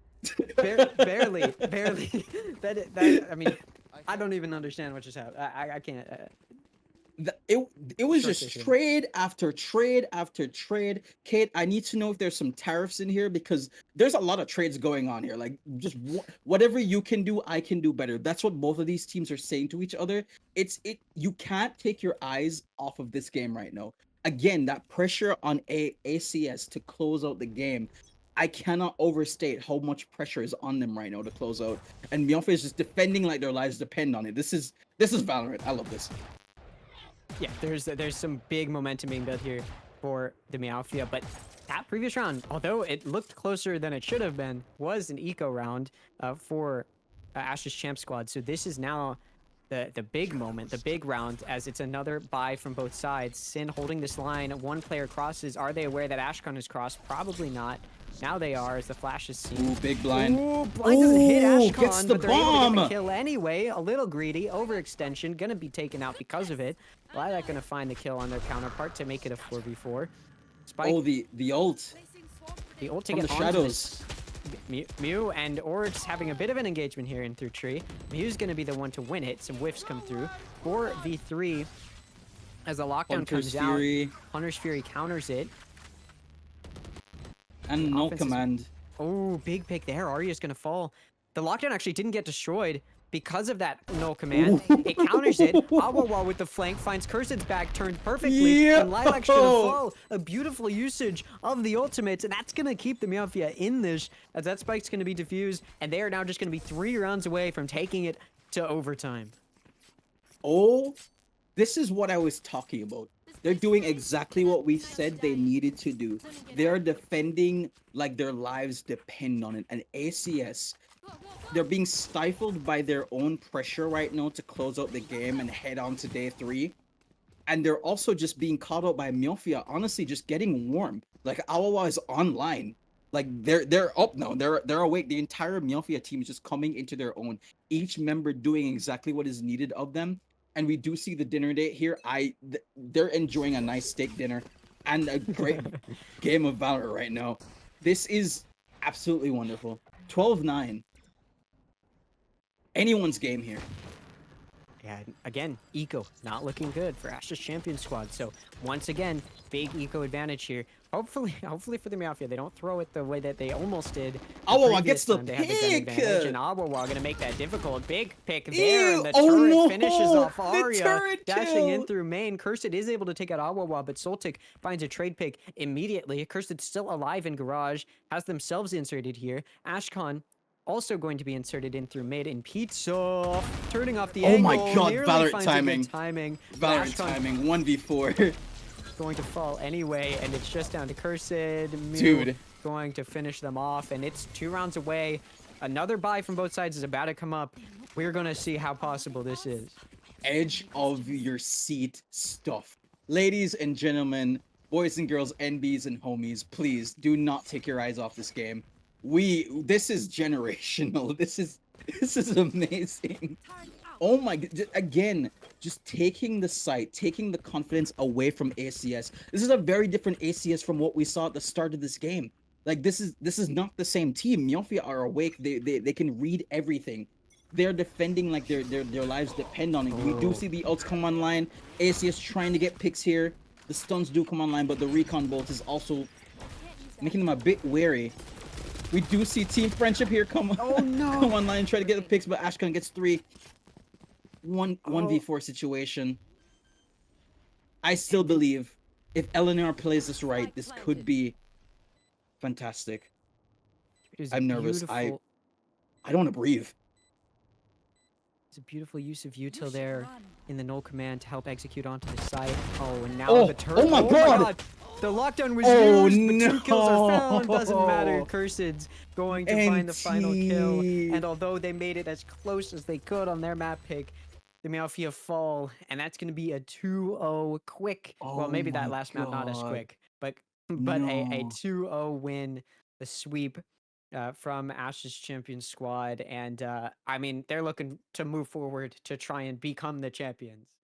Barely. That. I mean, I don't even understand what just happened. I can't. It was Short just station. trade after trade after trade. Kate, I need to know if there's some tariffs in here because there's a lot of trades going on here. Like just whatever you can do, I can do better. That's what both of these teams are saying to each other. You can't take your eyes off of this game right now. Again, that pressure on ACS to close out the game. I cannot overstate how much pressure is on them right now to close out. And Meowfia is just defending like their lives depend on it. This is Valorant. I love this. Yeah, there's some big momentum being built here for the Meowfia, but that previous round, although it looked closer than it should have been, was an eco round for Ash's champ squad. So this is now the big moment, the big round, as it's another buy from both sides. Sin holding this line. One player crosses. Are they aware that Ashcon is crossed? Probably not. Now they are, as the flash is seen. Ooh, big blind. Ooh, blind doesn't hit Ooh, Ashcon, gets the but they're able to get the bomb. kill anyway. A little greedy, overextension, gonna be taken out because of it. Lilac gonna find the kill on their counterpart to make it a 4v4. Spike, Oh, the ult the ult to from get the onto shadows. this. Mew and Ords having a bit of an engagement here in through tree. Mew's gonna be the one to win it. Some whiffs come through. 4v3 as the lockdown Hunter's comes Fury out. Hunter's Fury counters it. and no Offense is- command. Oh, big pick there. Arya's gonna fall. The lockdown actually didn't get destroyed because of that null command. It counters it. Awawa with the flank finds Cursed's back turned perfectly. And Lilac's gonna fall. A beautiful usage of the ultimates, and that's gonna keep the Meowfia in this, as that spike's gonna be diffused, and they are now just gonna be 3 rounds away from taking it to overtime. Oh, this is what I was talking about. They're doing exactly what we said they needed to do. They're defending like their lives depend on it. And ACS, they're being stifled by their own pressure right now to close out the game and head on to day 3. And they're also just being caught out by Meowfia, honestly, just getting warm. Like Awawa is online. Like they're up now. They're awake. The entire Meowfia team is just coming into their own. Each member doing exactly what is needed of them. And we do see the dinner date here. They're enjoying a nice steak dinner and a great game of Valor right now. This is absolutely wonderful. 12-9. Anyone's game here. Yeah, again, eco not looking good for Ash's champion squad. So once again, big eco advantage here. Hopefully for the Meowfia, they don't throw it the way that they almost did. Awawa gets the They had the gun pick. advantage, and Awawa gonna make that difficult. Big pick there, and the Oh turret no! finishes off The Arya, turret dashing in kill! through main. Cursed is able to take out Awawa, but Soltic finds a trade pick immediately. Cursed still alive in garage, has themselves inserted here. Ashcon also going to be inserted in through mid, and Pizza turning off the Oh angle. my god, nearly Valorant finds a good timing. timing. Valorant Ashcon timing, 1v4. going to fall anyway, and it's just down to Cursed. Mew Dude. going to finish them off, and it's 2 rounds away. Another buy from both sides is about to come up. We're gonna see how possible this is. Edge of your seat stuff. Ladies and gentlemen, boys and girls, NBs and homies, please do not take your eyes off this game. This is generational. This is amazing. Oh my god, again, just taking the sight, taking the confidence away from ACS. This is a very different ACS from what we saw at the start of this game. Like this is not the same team. Meowfia are awake. They can read everything. They're defending like their lives depend on it. We do see the ults come online. ACS trying to get picks here. The stuns do come online, but the recon bolt is also making them a bit wary. We do see Team Friendship here come online and try to get the picks, but Ashcon gets 3. 1v4 situation. I still believe if Eleanor plays this right, this could be fantastic. It is I'm nervous. beautiful. I don't want to breathe. It's a beautiful use of You util should there run. in the null command to help execute onto the site. Oh, and now Oh, the turret. oh my Oh my God! god! The lockdown was Oh used, but 2 kills are found. Doesn't matter. no! Cursed's going to find the final kill. And NT. although they made it as close as they could on their map pick, the Meowfia fall, and that's going to be a 2-0 quick. Well, Oh maybe that my last map not as God! quick, but a No. 2-0 win, the sweep from Ash's champion squad, and I mean they're looking to move forward to try and become the champions.